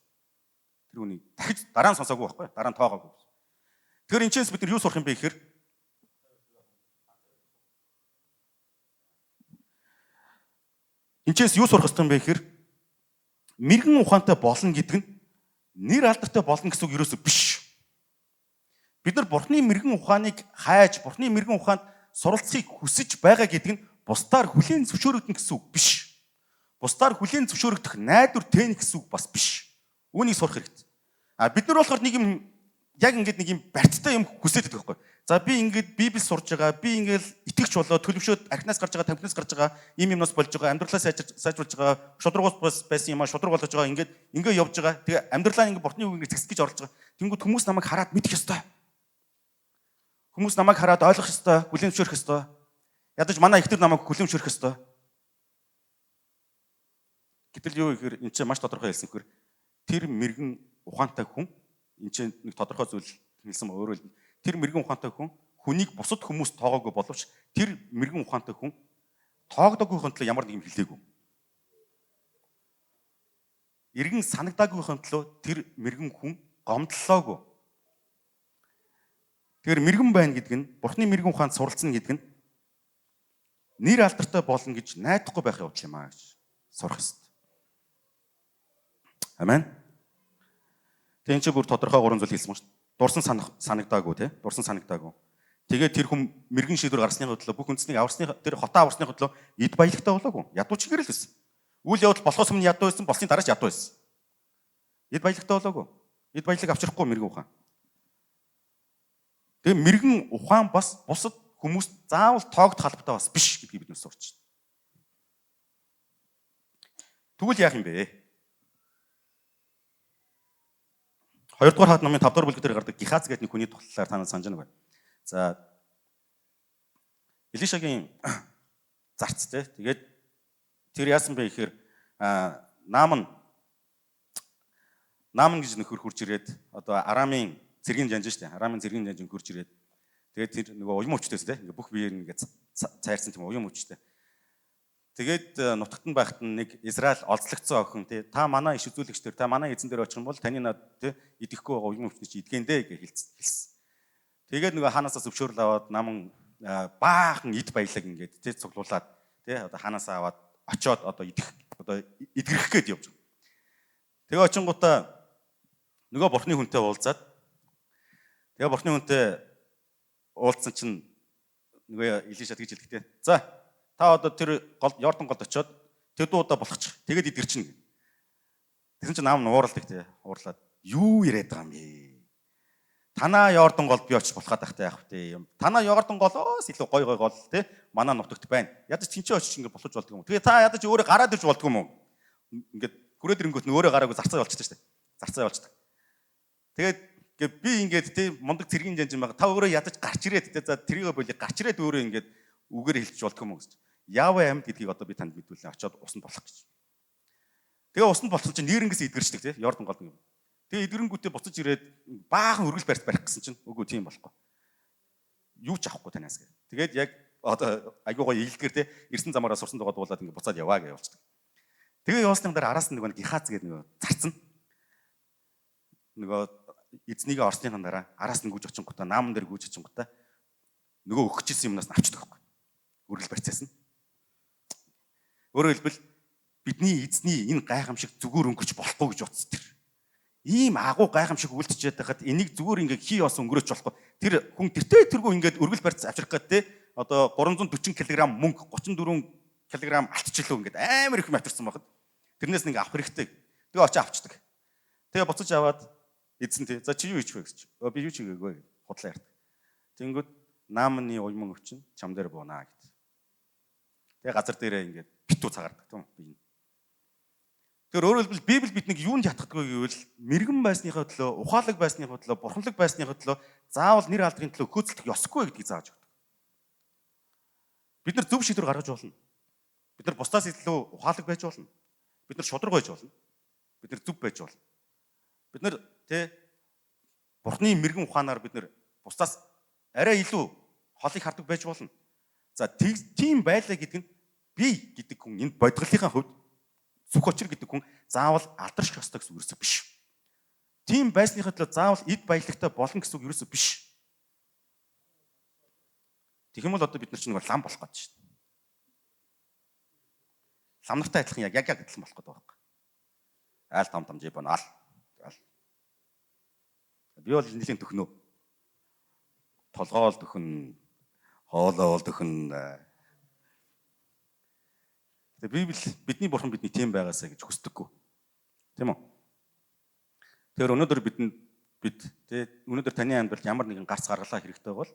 Тэр хүний дахиж дараа нь сонсоогүй байхгүй. Дараа нь тоогоогүй. Тэгэхээр энэчээс бид нар юу сурах юм бэ гэхээр энэчээс юу сурах ёстой юм бэ гэхээр мэрэгэн ухаантай болно гэдэг нь нэр алдартай болно гэсэн үг ерөөсөө биш. Бид нар Бурхны мэрэгэн ухааныг хайж, Бурхны мэрэгэн ухаанд суралцахыг хүсэж байгаа гэдэг нь бусдаар хүлээн зөвшөөрөгдөн гэсэн үг биш. Бусдаар хүлээн зөвшөөрөгдөх найдвар тэн гэсэн үг бас биш. Үүнийг сурах хэрэгтэй. Бид нар болохоор нэг юм яг ингэж нэг юм барьцтай юм хүсээд байдаг байхгүй. За би ингэж Библи сурж байгаа, би ингэж итгэж болоо, төлөвшөөд архинаас гарч байгаа, тамхинаас гарч байгаа, ийм юмнаас болж байгаа, амьдралаа сайжруулж байгаа, шудрагуус байсан юм шудраг болгож байгаа, ингэ явж байгаа. Тэгээ амьдралаа ингэ Бурхны үгээр зэгсэж гэж орлож байгаа. Тэнгүүд хүмүүс намайг хараад мэдэх ёстой. Хүмүүс намайг хараад ойлгох ёстой, хүлээн зөвшөөрөх ёстой. Ядаж манай ихтер намайг хүлээн зөвшөөрөх ёстой. Гэтэл юу гэхээр энэ чинь маш тодорхой хэлсэн хэрэг тэр мэрэгэн ухаантай хүн энэ чинь нэг тодорхой зүйл хэлсэн өөрөөр тэр мэрэгэн ухаантай хүн хүнийг бусад хүмүүс тоогоогүй боловч тэр мэрэгэн ухаантай хүн тоогдоогүй төлөө ямар нэг юм хэлээгүй. Иргэн санагдаагүй төлөө тэр мэрэгэн хүн гомдлоогүй. Тэгэхээр мэрэгэн байна гэдэг нь Бурхны мэрэгэн ухаанд суралцсан гэдэг нь нэр алдартай болно гэж найдахгүй байх явдал юм аа гэж сурах ёстой. Амен. Тэгин чи бүр тодорхой гурван зүйл хэлсэн ба шүү. Дурсан санагдаагүй тий. Дурсан санагдаагүй. Тэгээд тэр хүн мэрэгэн шийдвэр гаргасны хөдлөө бүх үндэснийг аварсны тэр хотоо аварсны хөдлөө эд баялагтай болоогүй. Ядуу чигээр л байсан. Үйл явдал болохоос өмнө ядуу байсан, болсны дараач ядуу байсан. Эд баялагтай болоогүй. Эд баялаг авчрахгүй мэрэгэн ухаан. Тэгээ мэрэгэн ухаан бас бусад хүмүүс заавал тоогд халбтай бас биш гэдгийг бид сурч байна. Тэгвэл яах юм бэ? 2 дугаар хаад номын 5 дугаар бүлэг дээр гардаг Гихаз гэдэг нэг хүний тухлаар та нар санаж байна уу? За Элишагийн зарц те. Тэгээд тэр яасан бэ гэхээр Нааман гэж нөхөр хурж ирээд одоо Арамын цэргийн жанж штэ. Арамын цэргийн жанж хурж ирээд тэгээд тэр нөгөө уян өвчтөөс те. Ингээ бүх биеэр ингээ цайрсан тийм уян өвчтэй. Тэгээд нутагт нь байхад нэг Израиль олзлогдсон охин тий та манай иш үзүүлэгчдэр та манай эзэн дээр очих юм бол таны над тий идэхгүй байгаа уян өвчтөд чи идгэн дээ гэж хэлсэн. Тэгээд нөгөө ханаасаа зөвшөөрөл аваад наман баахан эд баялаг ингээд тий цуглуулад тий одоо ханаасаа аваад очиод одоо идгэрэх гээд явж байгаа. Тэгээ очингуудаа нөгөө Бурхны хүнтэй уулзаад тэгээ Бурхны хүнтэй уулзсан чинь нөгөө Илиша тэгж хэлдэг тий. За та одоо тэр Йордан голд очиод тэдүүдээ болгочих. Тэгээд идэрчнэ. Тэгсэн чинь наам ууралдаг тий. Уурлаад юу яриад байгаа юм бэ? Танаа Йордан голд би очиж болоход тахтай яах вэ? Танаа Йордан голоос илүү гой гол тий манай нутагт байна. Ядаж тэнцээ очиж ингэ болохж болдгоо юм. Тэгээ та ядаж өөрөө гараад ирж болдгоо юм уу? Ингээд хүрээд ирэнгүүт нь өөрөө гараагүй зарцаа явуулчихдаг шүү дээ. Зарцаа явуулчихдаг. Тэгээд би ингээд тий мундаг цэргийн жанж байгаа. Та өөрөө ядаж гарч ирээд тий за тэрийгэ болий гарч ирээд өөрөө ингээд үгээр хэлчих болдгоо юм уу гэж. Яваа амьд гэдгийг одоо би танд мэдүүлнэ. Очоод усанд болох гэж. Тэгээ усанд болсон чинь нэрнгээс эдгэрчдэг тий Йордан голд юм. Тэгээ эдгэрэнгүүтээ буцаж ирээд баахан өргөл барьц барих гэсэн чинь үгүй тийм болохгүй. Юу ч авахгүй танаас гэ. Тэгээд яг одоо айгуугаа ийлдгэр тий ирсэн замаараа сурсан дугаад дуулаад ингэ буцаад яваа гэж явуулчихдаг. Тэгээ явуулсны дараа араас нь нөгөө Гихаз гэдэг нөгөө зарцсан. Нөгөө эзнийгээ орсныхан дараа араас нь гүйж очингуудаа нааман дээр гүйж очингуудаа нөгөө өгчихсэн юмнаас нь авчдаг байхгүй. Өргөл барьцаас нь. Өөрөөр хэлбэл бидний эзний энэ гайхамшиг зүгээр өнгөрч болохгүй гэж утсан тэр. Ийм агуу гайхамшиг үлдчихэд байхад энийг зүгээр ингээ хий ос өнгөрөөч болохгүй. Тэр хүн тэргүй ингээд өргөл барьц авчрах гэдэг те одоо 340 кг мөнгө 34 кг алтчлуу ингээд амар их юм авчирсан байхад тэрнээс нэг авах хэрэгтэй. Тэгээ очиж авчдаг. Тэгээ буцаж аваад эзэн те за чи юу хийчих вэ гэж. Би юу ч хийгээгүй худлаа ярьдаг. Тэнгүүд наамны уйман өвчин чам дээр буунаа гэд. Тэгээ газар дээрээ ингээд битүү цагаардаг тийм үү. Тэгэхээр өөрөөр хэлбэл Библи биднийг юунд ятгадаггүй гэвэл мэрэгэн байсныхаа төлөө, ухаалаг байсныхаа төлөө, бурханлаг байсныхаа төлөө заавал нэр алдрын төлөө хөөцөлдөх ёсгүй гэдгийг зааж өгдөг. Бид нар зөв шийдвэр гаргаж болно. Бид нар бусдаас илүү ухаалаг байж болно. Бид нар шудраг байж болно. Бид нар зөв байж болно. Бид нар Бурхны мэрэгэн ухаанаар бид нар бусдаас арай илүү холыг хардаг байж болно. За тийм байлаа гэдэг нь би гэдэг хүн энэ бодголынхаа хувьд зүх очир гэдэг хүн заавал алдарших ёстой гэсэн үг ерөөсөө биш. Тийм байсныхаа төлөө заавал эд баялагтай болно гэсэн үг ерөөсөө биш. Тэгэх юм бол одоо бид нар чинь нэг лам болох гэж байна. Лам нартай адилхан яг адилхан болох гэдэг байна. Айл там жи бонаал. Би бол нэлийн төхнөө. Толгоол төхөн, хоолоо бол төхөн. Библи бидний бурхан бидний тийм байгаасаа гэж хүсдэггүй. Тийм үү? Тэгэхээр өнөөдөр өнөөдөр таны амьдралд ямар нэгэн гарц гаргалаа хэрэгтэй бол,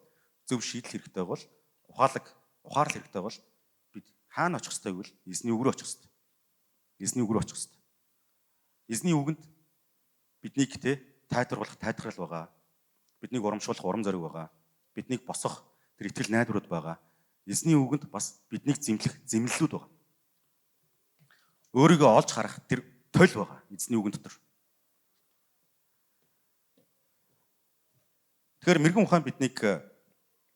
зөв шийдэл хэрэгтэй бол, ухаарлаг хэрэгтэй бол бид хаана очих ёстой гэвэл эзний үг рүү очих ёстой. Эзний үг рүү очих ёстой. Эзний үгэнд биднийг тайтгаруулах тайтгарал байгаа. Биднийг урамшуулах урам зориг байгаа. Биднийг босгох тэр итгэл найдварууд байгаа. Эзний үгэнд бас биднийг зэмлэх зэмлэлүүд байгаа. Өөрийгөө олж харах тэр толь байгаа эзний үгэн дотор. Тэгэхээр мэрэгэн ухаан биднийг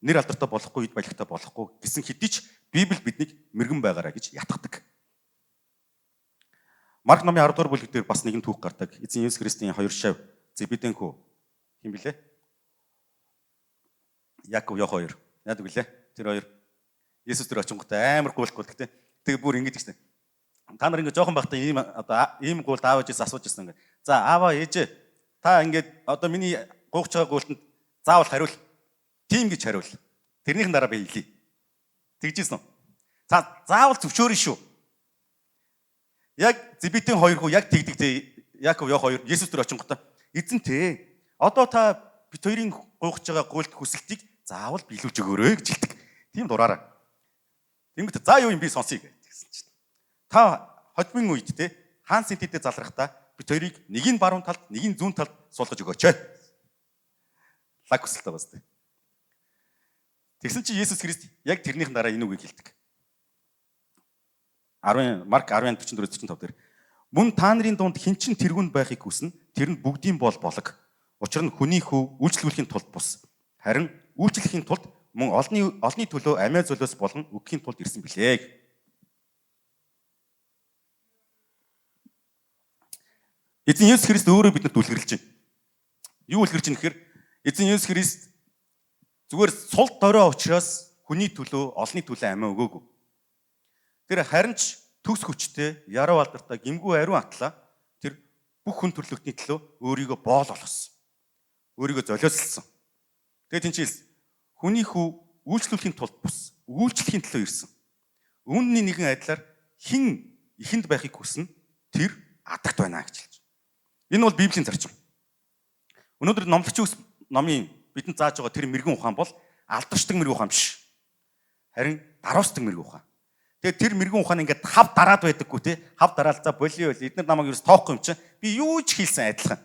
нэр алдартай болохгүй, эд баялагтай болохгүй гэсэн хэдий ч Библи биднийг мэрэгэн байгаарай гэж ятгадаг. Марк номын 10 дугаар бүлэг дээр бас нэгэн түүх гардаг. Эзэн Есүс Христийн хоёр шав Зебедийн хүү хэм блэ? Яков Йохо хоёр. Яадаг блэ? Тэр хоёр Есүс дээр очингуудаа амар гуйлахгүй гэхдээ тэгээ бүр ингэж гэсэн. Та нар ингэ жоохон байхдаа ийм гуйлд аав ээжээс асууж ирсэн ингэ. За ааваа ээжээ та ингэ одоо миний гуйж байгаа гуйлтанд заавал хариул. Тийм гэж хариул. Тэрнийхэн дараа би хэлье. Тэгжсэн үү? Заавал зөвшөөрнө шүү. Яг Зебедийн хоёр хүү яг тэгдэг Яков Йохо хоёр Есүс дээр очингуудаа эзэнтэй одоо та бид хоёрын гуйж байгаа гуйлд хүсэлтийг заавал биелүүлж өгөөрэй гэж хэлдэг. Тийм дураараа. Тэнгүүт за юу юм би сонсъё гэсэн чинь. Та хожмын үед хаан сэнтэдээ залрахдаа бид хоёрыг нэг нь баруун талд, нэг нь зүүн талд суулгаж өгөөч. Лаг хүсэлтэй басна. Тэгсэн чинь Есүс Христ яг тэрнийхэн дараа энэ үгийг хэлдэг. Марк 10:44-45 дээр мөн та нарын дунд хэн ч тэргүүнд байхыг хүснэ, тэр нь бүгдийн болог. Учир нь хүний хүү үйлчлүүлэхийн тулд бус. Харин үйлчлэхийн тулд мөн олны төлөө амиа золиос болон өгөхийн тулд ирсэн билээ. Эзэн Есүс Христ өөрөө бидэнд үлгэрлэж байна. Юу үлгэрж байна гэхээр эзэн Есүс Христ зүгээр сул дорой учраас хүний төлөө, олны төлөө амиа өгөөгүй. Тэр харин ч төгс хүчтэй, яруу алдартай, гимгүү ариун атлаа тэр бүх хүн төрлөختний төлөө өөрийгөө боол болгосон. Өөрийгөө золиослсон. Тэгээд тэнцээс хүний хүү үйлчлүүлэхийн тулд бус, үйлчлэхийн төлөө ирсэн. Үүнний нэгэн адилаар хэн ихэнд байхыг хүснэ, тэр адагт байна гэж хэлж байна. Энэ бол Библийн зарчим. Өнөөдөр номлогчийн номын бидэнд зааж байгаа тэр мэрэгэн ухаан бол алдаршдаг мэрэгэн ухаан биш. Харин даруусдаг мэрэгэн ухаан. Тэгээд тэр мэрэгэн ухаан ингээд хав дараад байдаггүй те. Хав дараал за болио эдгээр намайг ерөөс тоохгүй юм чинь. Би юу ч хийсэн адилхан.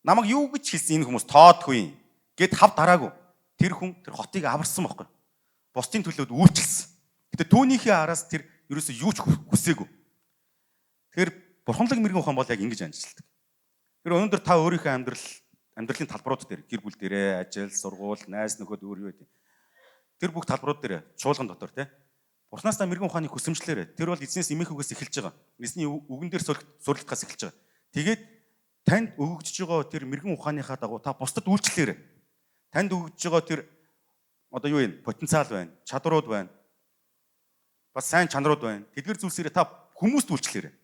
Намайг юу гэж хийсэн энэ хүмүүс тоодгүй гэд хав дараагүй. Тэр хүн тэр хотыг аварсан байхгүй. Бусдын төлөөд үйлчилсэн. Гэтэ түүнийхээ араас тэр ерөөсөө юу ч хүсээгүй. Тэгэхээр бурханлаг мэрэгэн ухаан бол яг ингэж анжилдаг. Тэр өнөөдөр та өөрийнхөө амьдралын талбарууд дээр гэр бүл дээрээ ажил, сургууль, найз нөхөд өөр юу гэдэг. Тэр бүх талбарууд дээр чуулган дотор те Бурханаас та мэрэгэн ухааны хүсэмжлээрээ тэр бол эзнээс эмээх үгээс эхэлж байгаа. Эзний үгэн дээр сурлахаас эхэлж байгаа. Тэгээд танд өгөгдөж байгаа тэр мэрэгэн ухааныхаа дагуу та бусдад үйлчлээрэй. Танд өгөгдөж байгаа тэр одоо юу вэ? Потенциал байна, чадварууд байна. Бас сайн чанарууд байна. Тэдгээр зүйлсээрээ та хүмүүст үйлчлээрэй.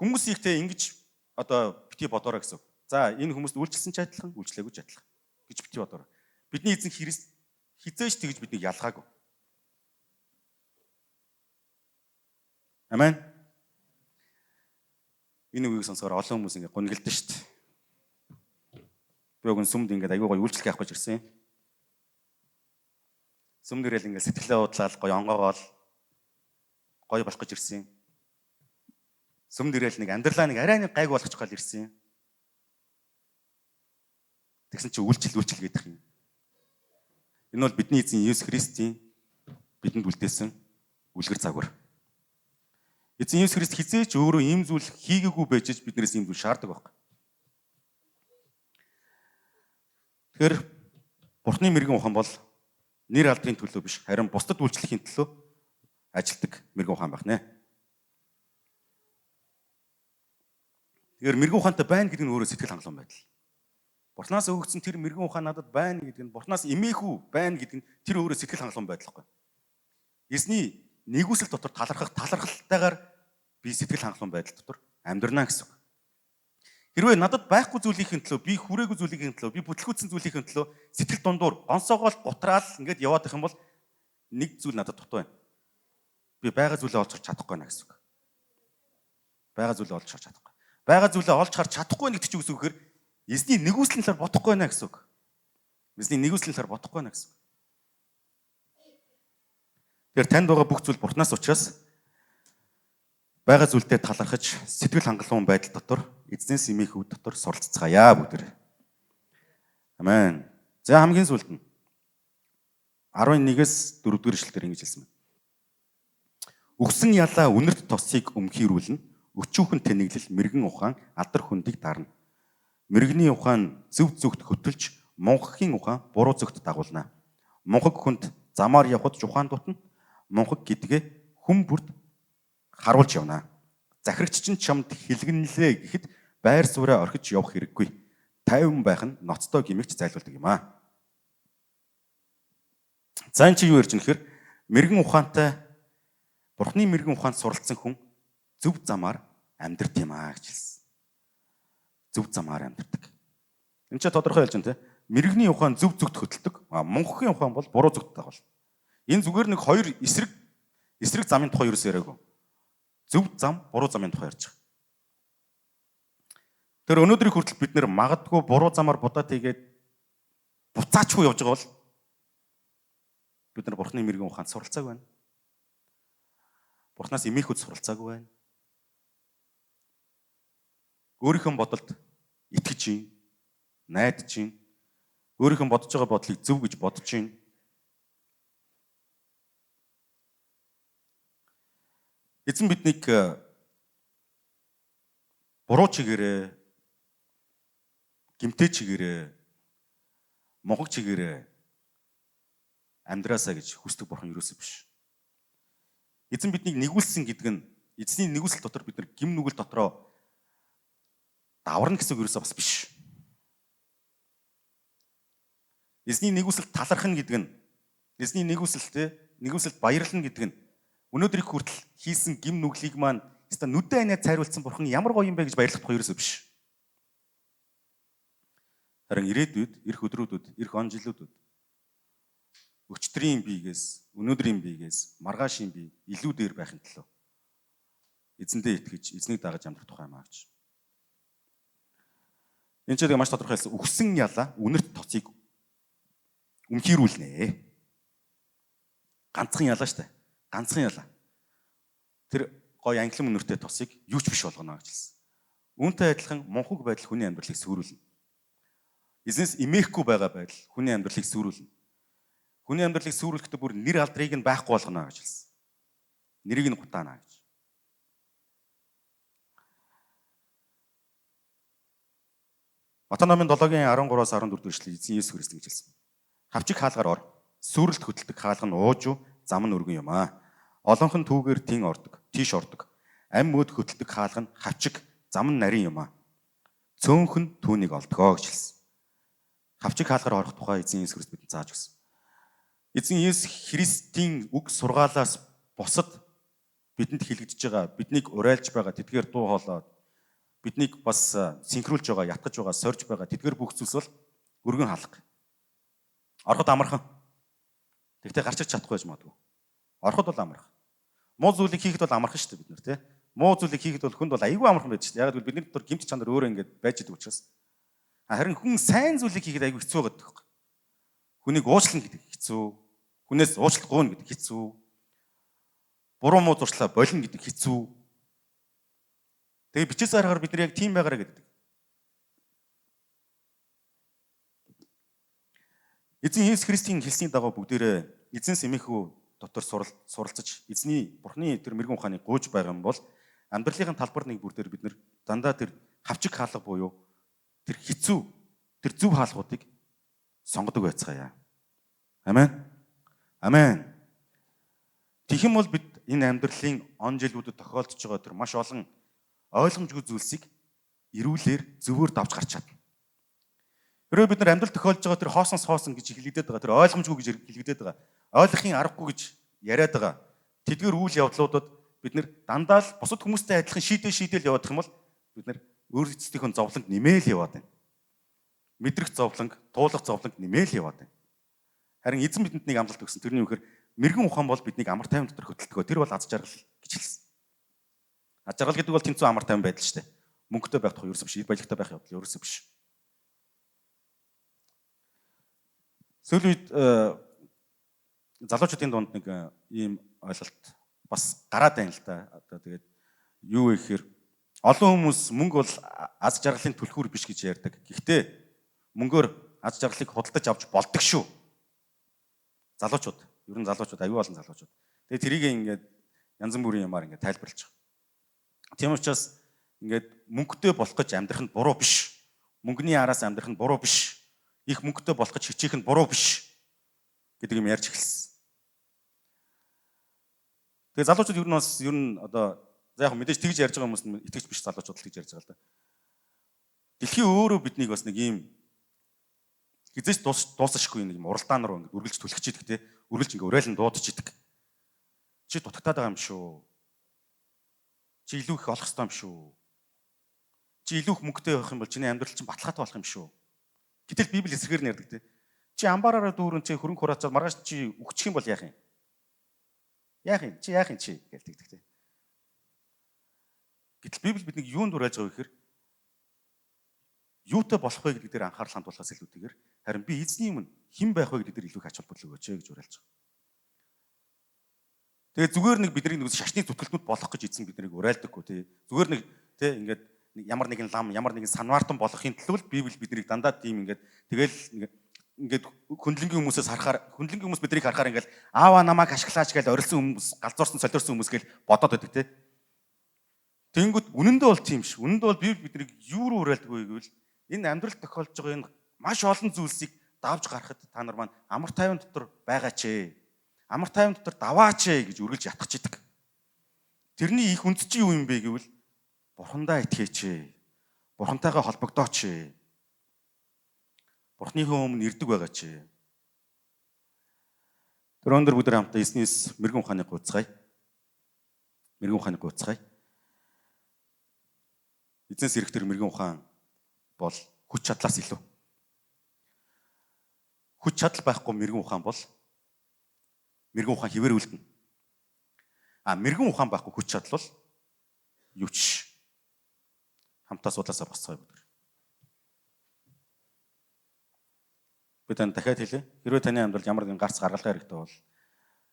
Хүмүүсийг те ингэж одоо бити бодорой гэсэн. За энэ хүмүүст үйлчлсэн ч адилхан, үйлчлээгүй ч адилхан гэж бити бодорой. Бидний эзэн Христ хизээч тэгж биднийг ялгаагүй. Амен. Энэ үгийг сонсохоор олон хүмүүс ингэ гунигэлдэн шүү дээ. Би өгөн сүмд ингэ аягүй гоё үйлчлэх явах гэж ирсэн юм. Сүмд ирэл ингэ сэтгэлээ удлаад гоё онгоогоол гоё болох гэж ирсэн юм. Сүмд ирэл нэг амьдралаа нэг арай нэг гайг болгочих гал ирсэн юм. Тэгсэн чи үйлчил гэдэг юм. Энэ бол бидний эзэн Есүс Христийн бидэнд үлдээсэн үлгэр загвар. Эзэн Есүс Христ хизээч өөрөө ийм зүйл хийгээгүй байж биднээс ийм зүйл шаарддаг байна. Тэгэхээр Бурхны мэрэгэн ухаан бол нэр алдрын төлөө биш, харин бусдад үйлчлэхийн төлөө ажилдаг мэрэгэн ухаан байх нэ. Тэгэхээр мэрэгэн ухаантай байна гэдэг нь өөрөө сэтгэл хангалуун байдал. Бурханаас өгөгдсөн тэр мэрэгэн ухаан надад байна гэдэг нь, Бурханаас эмээхүү байна гэдэг нь тэр өөрөө сэтгэл хангалуун байдал гэхгүй. Эзний нэгүсэл дотор талархалтайгаар би сэтгэл хангалуун байдал дотор амьдрнаа гэсэн. Хэрвээ надад байхгүй зүйлийн төлөө, би хүрээгүй зүйлийн төлөө, би бүтлгүүцсэн зүйлийн төлөө сэтгэл дундуур гонсоогоол гутраал ингээд яваад их юм бол нэг зүйл надад дутуу байна. Би байгаа зүйлээ олж харж чадахгүй байна гэсэн үг. Байгаа зүйлээ олж харж чадахгүй. Байгаа зүйлээ олж харж чадахгүй нэгт ч үгүй гэхээр эзний нэгүслэн талаар бодохгүй байна гэсэн үг. Эзний нэгүслэн талаар бодохгүй байна гэсэн үг. Тэгэхээр танд байгаа бүх зүйл Бурханаас учраас байгаа зүйлдээ талархаж сэтгэл хангалуун байдал дотор эзнээс эмээх үд дотор суралцгаая бүгдээ. Амен. За хамгийн сүүлд нь 11-ээс 4-р эшлэлээр ингэж хэлсэн байна. Үгсэн ялаа үнэрт тосыг өмхийрүүлнэ. Өчүүхэн тэнэглэл мэрэгэн ухаан алдар хүндийг дарна. Мэрэгний ухаан зөв зөвхт хөтөлж, мунхагийн ухаан буруу зөвхт дагуулна. Мунхаг хүнд замаар явхад жухаан дутна. Мунхаг гэдгээ хүм бүрд харуулж явна. Захирагч чинь чамд хэлгэнлээ гэхэд байр сууриа орхиж явах хэрэггүй. Тайван байх нь ноцтой гимигч зайлуулдаг юм аа. За энэ чи юу ярьж нэхэр мэрэгэн ухаантай Бурхны мэрэгэн ухаанд суралцсан хүн зөв замаар амьдрт юм аа гэж хэлсэн. Зөв замаар амьдрдаг. Энэ ч тодорхой ялж байна те. Мэрэгний ухаан зөв зөвхт хөдөлдөг. Мунхагийн ухаан бол буруу зөвхт дагавал. Энэ зүгээр нэг хоёр эсрэг замын тухай ерөөсөө яриагүй. Зөв зам, буруу замын тухай ярьж байгаа. Тэр өнөөдрийн хүртэл бид нэр магадгүй буруу замаар будаад игээд буцаачгүй явж байгаа бол бид нар Бурхны мэрэгэн ухаанд суралцаагүй байна. Бурхнаас эмээхүүд суралцаагүй байна. Өөрийнхөө бодолд итгэж чинь, найдаж чинь, өөрийнхөө бодож байгаа бодлыг зөв гэж бодож чинь. Эзэн биднийг буруу чигээрээ, гимтэй чигээрээ, мунхаг чигээрээ амьдраасаа гэж хүсдэг бурхан юусоо биш. Эзэн биднийг нэгүүлсэн гэдэг нь эзний нэгүсэл дотор бид нар гим нүгэл дотроо даварна гэсэн үг юусоо бас биш. Эзний нэгүсэлд талархна гэдэг нь, эзний нэгүсэлд баярлна гэдэг нь өнөөдрийг хүртэл хийсэн гим нүглийг маань хэвээр нүдэн анаа цайруулсан бурхан ямар гоё юм бэ гэж баярлах тухай ерөөсөө биш. Харин ирээдүйд, эх өдрүүдэд, эх он жилүүдэд өчтөрийн биегээс, өнөөдрийн биегээс, маргаашийн бие илүү дээр байхын төлөө эзэндээ итгэж, эзнийг дагаж амьдрах тухай юм аа гэж. Энэ ч маш тодорхой хэлсэн. Үгсэн ялаа үнэрт тоцыг өмхийрүүлнэ. Ганцхан ялаа штэ. Ганцхан ялаа. Тэр гоё англин үнэртэй тосыг юу ч биш болгоно гэж хэлсэн. Үүнтэй адилхан мунхаг байдал хүний амьдралыг сүрүүлнэ. Эзнээс эмээхгүй байгаа байдал хүний амьдралыг сүрүүлнэ. Хүний амьдралыг сүрүүлэхдээ бүр нэр алдрыг нь байхгүй болгоно гэж хэлсэн. Нэрийг нь гутаана гэж. Матай номын 7-гийн 13-аас 14 эшлэл эзэн Есүс Христ гэж хэлсэн. Хавчиг хаалгаар ор, сүрэлт хөдөлдөг хаалга нь уужуу, зам нь өргөн юм аа. Олонхон түүгээр тийш ордог. Ам мөд хөдөлдөг хаалга нь хавчиг, зам нь нарийн юм аа. Цөөнхөн түүнийг олдгоо гэж хэлсэн. Хавчиг хаалгаар орох тухай эзэн Есүс Христ бидэнд зааж өгсөн. Эзэн Есүс Христийн үг сургаалаас бусад бидэнд хэлэгдэж байгаа, биднийг урайлж байгаа, тэдгээр дуу хоолой, биднийг бас синхруулж байгаа, ятгаж байгаа, сорж байгаа тэдгээр бүх зүйлс бол өргөн хаалга. Ороход амархан. Тэгтээ гарч ирч чадахгүй байж магадгүй. Ороход бол амархан. Муу зүйлийг хийхэд бол амархан шүү дээ бид нар тий. Муу зүйлийг хийхэд бол хүнд бол аюулгүй амархан байдаг шүү дээ. Яг л бидний дотор гэмт чанар өөрөө ингэж байж идэг учраас. Харин хүн сайн зүйлийг хийхэд аюул хэцүү байдаг байхгүй. Хүнийг уучлах гэдэг хэцүү. Хүнээс уучлах гуйна гэдэг хэцүү. Буруу муу зуршлаа болно гэдэг хэцүү. Тэгээ бичээс харахаар бид нар яг тийм байгаараа гэдэг. Эзэн Есүс Христийн хэлсний дагуу бүгдээрээ эзэнс эмээхүү дотор суралцаж эзний Бурхны тэр мэрэгэн ухааныг гуйж байгаа юм бол амьдралын талбар нэг бүр дээр бид нар дандаа тэр хавчиг хаалга буюу тэр хэцүү тэр зөв хаалгуудыг сонгодог байцгаая. Амен. Амен. Тэгэх юм бол бид энэ амьдралын он жилүүдэд тохиолдож байгаа тэр маш олон ойлгомжгүй зүйлсийг эрүүлэр зөвөр давж гарч чадна. Өөрөөр бид нар амьдрал тохиолдож байгаа тэр хоосон гэж хэлэгдээд байгаа, тэр ойлгомжгүй гэж хэлэгдээд байгаа, ойлгохын аргагүй гэж яриад байгаа. Тэдгээр үйл явдлуудад бид нар дандаа л бусад хүмүүстэй адилхан шийдэл яваадах юм бол бид нар өөрсдийнхөө зовлонг нэмээл яваад байна. Мэдрэх зовлонг, туулах зовлонг нэмээл яваад байна. Харин эзэн бидэнд нэг амлалт өгсөн. Тэрний үгээр мэрэгэн ухаан бол биднийг амар тайван дотор хөтөлдөг. Тэр бол аз жаргал гэж хэлсэн. Аз жаргал гэдэг бол тэнцүү амар тайван байдал шүү дээ. Мөнгөтэй байх тухай ерөөсөө биш, баялагтай байх явдал ерөөсөө биш. Сүүлийн үед залуучуудын дунд нэг ийм ойлголт бас гараад байна л да. Одоо тэгээд юу вэ гэхээр олон хүмүүс мөнгө бол аз жаргалын түлхүүр биш гэж ярьдаг. Гэхдээ мөнгөөр аз жаргалыг худалдаж авч болдог шүү. Залуучууд, ер нь залуучууд, аюу олон залуучууд. Тэгээд тэрийг ингээд янз бүрийн юмар ингээд тайлбарлаж байгаа. Тийм учраас ингээд мөнгөтэй болох гэж амьдрах нь буруу биш. Мөнгөний араас амьдрах нь буруу биш. Их мөнгөтэй болох гэж хичээх нь буруу биш гэдэг юм ярьж эхэлсэн. Тэгээд залуучууд ер нь одоо за яг мэдээж тэгж ярьж байгаа хүмүүс нь итгэж биш залуучууд л тэгж ярьж байгаа л да. Дэлхий өөрөө биднийг бас нэг ийм хизээч дуусахгүй нэг юм уралдаан руу ингээд үргэлж түлхэж идэг те. Үргэлж ингээд уриалан дуудаж идэг. Чи дутагтаад байгаа юм шүү. Чи илүү их олох ёстой юм шүү. Чи илүү их мөнгөтэй байх юм бол чиний амьдрал чинь баталгаатай болох юм шүү. Гэтэл Библи эсрэгээр нь ярьдаг те. Чи амбаараараа дүүрэн чи хөрөнгө хураацаад маргааш чи өгчих юм бол яах юм? Яах юм? Чи яах юм чи гэж тэгдэг те. Гэтэл Библи биднийг юунд уриалж байгаа вэ гэхээр юутай болох вэ гэдэг дээр анхаарал хандуулахаас илүүтэйгээр харин би эзний өмнө хэн байх вэ гэдэг дээр илүү их ач холбогдол өгөөч гэж уриалж байгаа. Тэгээд зүгээр нэг бидний нэг шашны зүтгэлтнүүд болох гэж эзэн биднийг уриалдаггүй тий. Зүгээр нэг тий ингээд ямар нэгэн лам, ямар нэгэн санваартан болохын тулд Библи биднийг дандаа тийм тэгэл ингээд хүндлэнгийн хүмүүсээс харахаар хүндлэнгийн хүмүүс биднийг харахаар ингээд аава намайг ашиглаач гэж орилсон хүмүүс, галзуурсан солиорсон хүмүүс гэж бодоод байдаг тий. Тэнгүүд үнэндээ бол тийм ш. Үнэндээ бол Библи биднийг юу руу уриалдаг вэ гэвэл энэ амьдрал тохиолдож байгаа энэ маш олон зүйлсийг давж гарахад та нар маань амар тайван дотор байгаач ээ. Амар тайван дотор даваач ээ гэж үргэлж ятгах идэг. Тэрний их үндэс чи юу юм бэ гэвэл Бурхандаа итгэеч ээ. Бурхантайгаа холбогдооч ээ. Бурхныхөө өмнө ирдэг байгаач ээ. Тэр өндөр бүгд хамтдаа эснээс мэрэгэн ухааны гуйцгаая. Мэрэгэн ухааны гуйцгаая. Эзнээс ирэх тэр мэрэгэн ухаан бол хүч чадлаас илүү. Хүч чадал байхгүй мэрэгэн ухаан бол мэрэгэн ухаан хэвээр үлдэнэ. Мэрэгэн ухаан байхгүй хүч чадал бол юу ч хамтаа судлаасаа босцгоё бүгд. Би тань дахиад хэлье. Хэрвээ таны амьдралд ямар нэгэн гарц гаргалгаа хэрэгтэй бол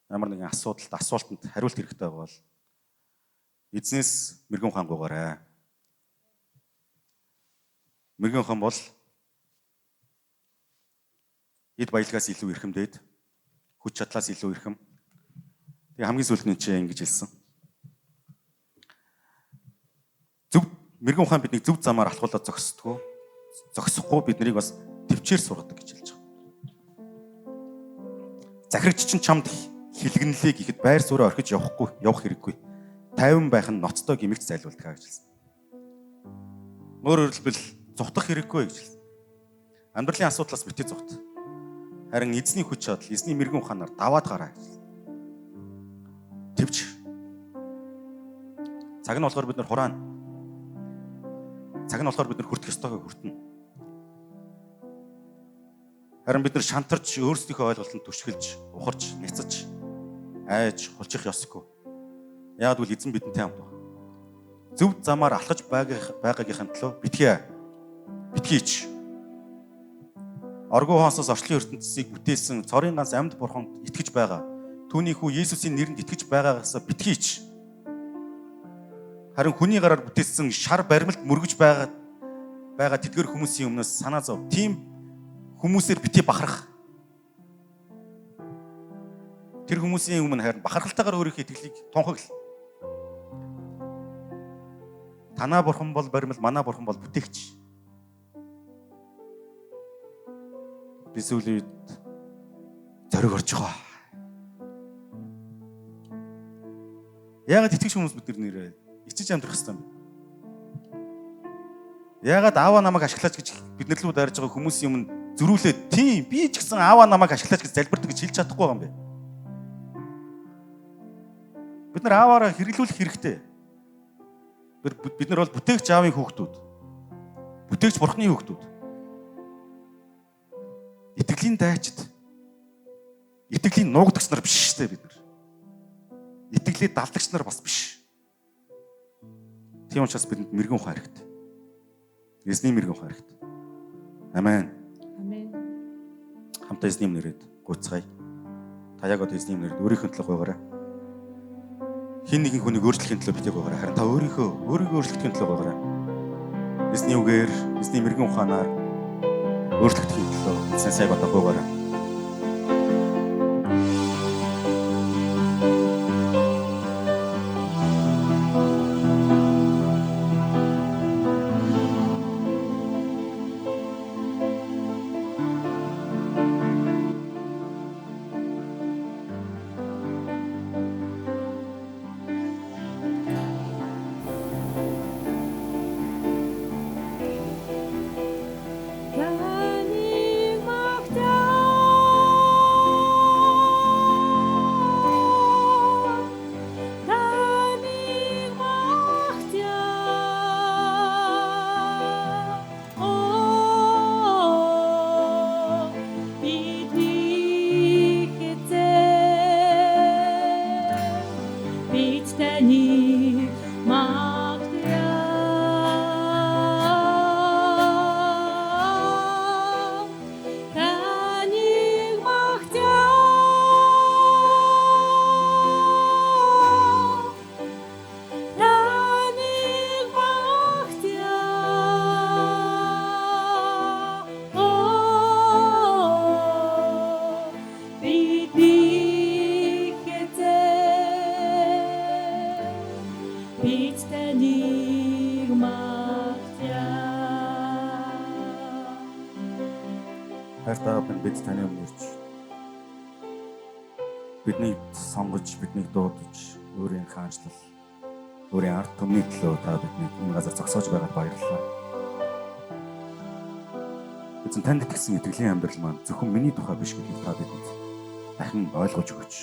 ямар нэгэн асуултанд хариулт хэрэгтэй бол эзнээс мэрэгэн ухаан гуйгаарай. Мэрэгэн ухаан бол эд баялагаас илүү эрхэмдээд хүч чадлаас илүү эрхэм. Тэгээ хамгийн сүүлд нь чи ингэж хэлсэн. Мэрэгэн ухаан биднийг зөв замаар алхуулаад зогсохгүй биднийг бас төвчээр сургадаг гэж хэлж байгаа. Захирагч чинь чамд хилгэнлээ гэхэд байр сууриа орхиж явах хэрэггүй. Тайван байх нь ноцтой гимигт зайлуулдаг гэж хэлсэн. Өөрөөр хэлбэл зугтах хэрэггүй гэж хэлсэн. Амьдралын асуудлаас битээ зугт. Харин эзний хүч чадал, эзний мэрэгэн ухаанаар даваад гараа гэж. Тэвч. Цаг нь болохоор бид нар хураана. Цаг нь болохоор бид нар хүртэх ёстойгоо хүртэнэ. Харин бид нар шантарч өөрсдийнхөө ойлголтод түшгэлж, ухарч, няцаж, айж, хулчих ёсгүй. Яг л эзэн бидэнтэй хамт байна. Зөв замаар алхаж байгаагийнхын төлөө битгийч. Оргуу хаосоос орчлын ертөнцийг бүтээсэн цорын ганц амьд бурханд итгэж байгаа. Түүний хүү Есүсийн нэрэнд итгэж байгаагаас битгийч. Харин хүний гараар бүтээсэн шар баримлт мөргөж байгаа тэдгэр хүмүүсийн өмнөөс санаа зов. Тийм хүмүүсээр бити бахарах. Тэр хүмүүсийн өмнө харин бахархалтайгаар өөрийнхөө итгэлийг тунхагл. Танаа бурхан бол баримл, манаа бурхан бол бүтээгч. Би сүүлийн үед зориг орж байгаа. Яагаад итгэж хүмүүс бид нэрээ ичиж амьдрах хэрэгтэй юм бэ? Яагаад аава намайг ашиглаач гэж бид нар лүү дарж байгаа хүмүүсийн өмнө зөрүүлээд тийм би ч гэсэн аава намайг ашиглаач гэж залбирдаг гэж хэлж чадахгүй байгаа юм бэ? Бид нар ааваараа хэрэглүүлэх хэрэгтэй. Бид нар бол бүтээгч аавын хүүхдүүд. Бүтээгч бурхны хүүхдүүд. Итгэлийн дайчид. Итгэлийн нуугдагч нар биш шүү дээ бид нар. Итгэлээ далдагч нар бас биш. Тийм учраас бидэнд мэрэгэн ухаан хэрэгтэй. Эзний мэрэгэн ухаан хэрэгтэй. Амен. Амен. Хамтаа эзний нэрээр гуйцгаая. Та яг одоо эзний нэрээр өөрийнхөө төлөө гуйгаарай. Хин нэгэн хүнийг өөрчлөхийн төлөө битгий гуйгаарай. Харин та өөрийгөө өөрчлөхийн төлөө гуйгаарай. Эзний үгээр, эзний мэрэгэн ухаанаар өөрчлөхийн төлөө эзэн сайг одоо гуйгаарай. Хайртай бид таны өмнө ирж бидний сонгож, биднийг дуудаж, өөрийн хаанчлал, өөрийн ард түмний төлөө та биднийг энэ газар зогсоож байгаад баярлалаа. Эзэн танд итгэсэн итгэлийн амьдрал маань зөвхөн миний тухай биш гэдгийг та бидэнд дахин ойлгож өгөөч.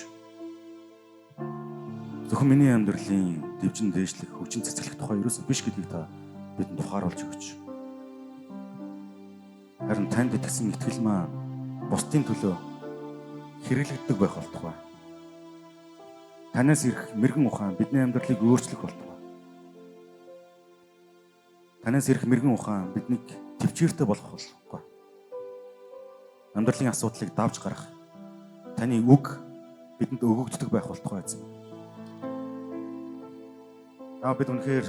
Зөвхөн миний амьдралын дэвжин дээшлэх, хүчин цэцгэлэх тухай ерөөсөө биш гэдгийг та бидэнд ухааруулж өгөөч. Харин танд итгэсэн итгэл маань бусдын төлөө хэрэглэгддэг байх болтугай. Танаас ирэх мэрэгэн ухаан бидний амьдралыг өөрчлөх болтугай. Танаас ирэх мэрэгэн ухаан биднийг төвчээртэй болгох болтугай. Амьдралын асуудлыг давж гарах таны үг бидэнд өгөгддөг байх болтугай эзэн. Бид үнэхээр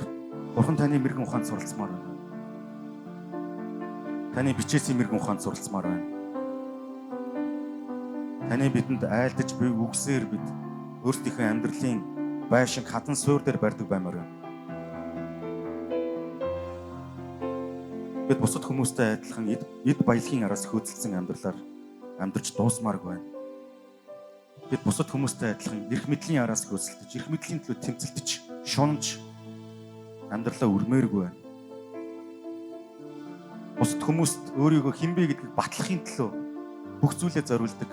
Бурхан таны мэрэгэн ухаанд суралцмаар байна. Таны бичээсийн мэрэгэн ухаанд суралцмаар байна. Таны бидэнд айлдаж буй үгсээр бид өөрсдийнхөө амьдралын байшин хатан суур дээр барьдаг баймаар байна. Бид бусад хүмүүстэй адилхан эд баялагын араас хөөцөлдсөн амьдралаар амьдарч дуусмааргүй байна. Бид бусад хүмүүстэй адилхан эрх мэдлийн араас хөөцөлдөж, эрх мэдлийн төлөө тэмцэлтэж, шунаж амьдралаа үрмээргүй байна. Бусад хүмүүст өөрийгөө хэн бэ гэдгийг батлахын төлөө бүх зүйлээ зориулдаг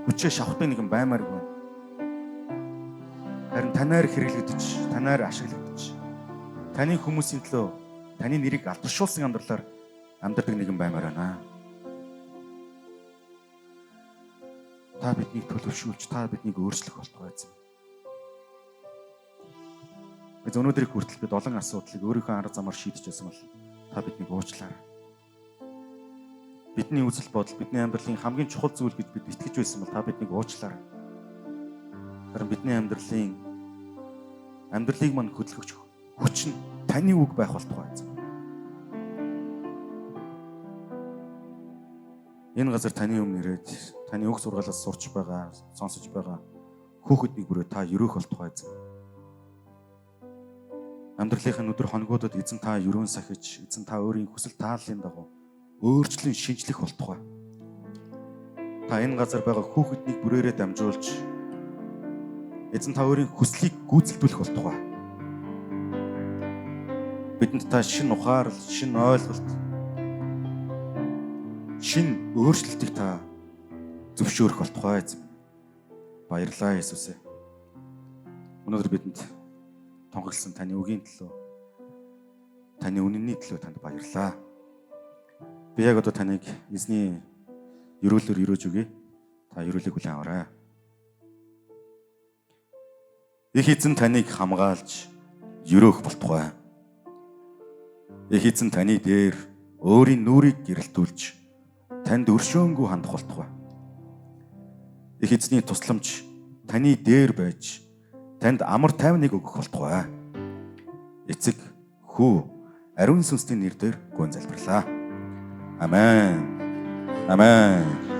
хүчээ шавхдаг нэгэн баймааргүй байна. Харин танаар хэрэглэгдэж, танаар ашиглагдаж, таны хүмүүсийн төлөө таны нэрийг алдаршуулсан амьдралаар амьдардаг нэгэн баймаар байна. Та биднийг төлөвшүүлж, та биднийг өөрчлөх болтугай эзэн. Бид өнөөдрийг хүртэл бид олон асуудлыг өөрийнхөө арга замаар шийдэж байсан бол та биднийг уучлаарай. Бидний үзэл бодол, бидний амьдралын хамгийн чухал зүйл гэж бид итгэж байсан бол та биднийг уучлаарай. Харин бидний амьдралыг мань хөдөлгөгч хүч нь таны үг байх болтугай эзэн. Энэ газар таны өмнө ирээд таны үг сургаалаас сурч байгаа, сонсож байгаа хүүхэднийг бүрээ та өрөөх болтугай эзэн. Амьдралынхаа өдөр хоногудад эзэн та өрөөн сахиж, эзэн та өөрийн хүсэл тааллын дагуу өөрчлөн шинжлэх болтугай. Та энэ газар байгаа хүүхэднийг бүрээрээ дамжуулж Эзэн та өөрийн хүслийг гүйцэлдүүлэх болтугай. Бидэнд та шинэ ухаарл, шинэ ойлголт, шинэ өөрчлөлтийг та зөвшөөрөх болтугай эзэн. Баярлалаа Есүс. Өнөөдөр бидэнд тунхагласан таны үгийн төлөө, таны үнэнний төлөө танд баярлалаа. Би яг одоо таныг эзний ерөөлөөр ерөөж өгье. Та ерөөлийг хүлээн аваарай. Их эзэн таныг хамгаалж ерөөх болтугай. Их эзэн таны дээр өөрийн нүрийг гэрэлтүүлж танд өршөөнгүй хандах болтугай. Их эзний тусламж таны дээр байж танд амар тайвныг өгөх болтугай. Эцэг, хүү, ариун сүнсний нэрээр гуйн залбирлаа. Амен. Амен.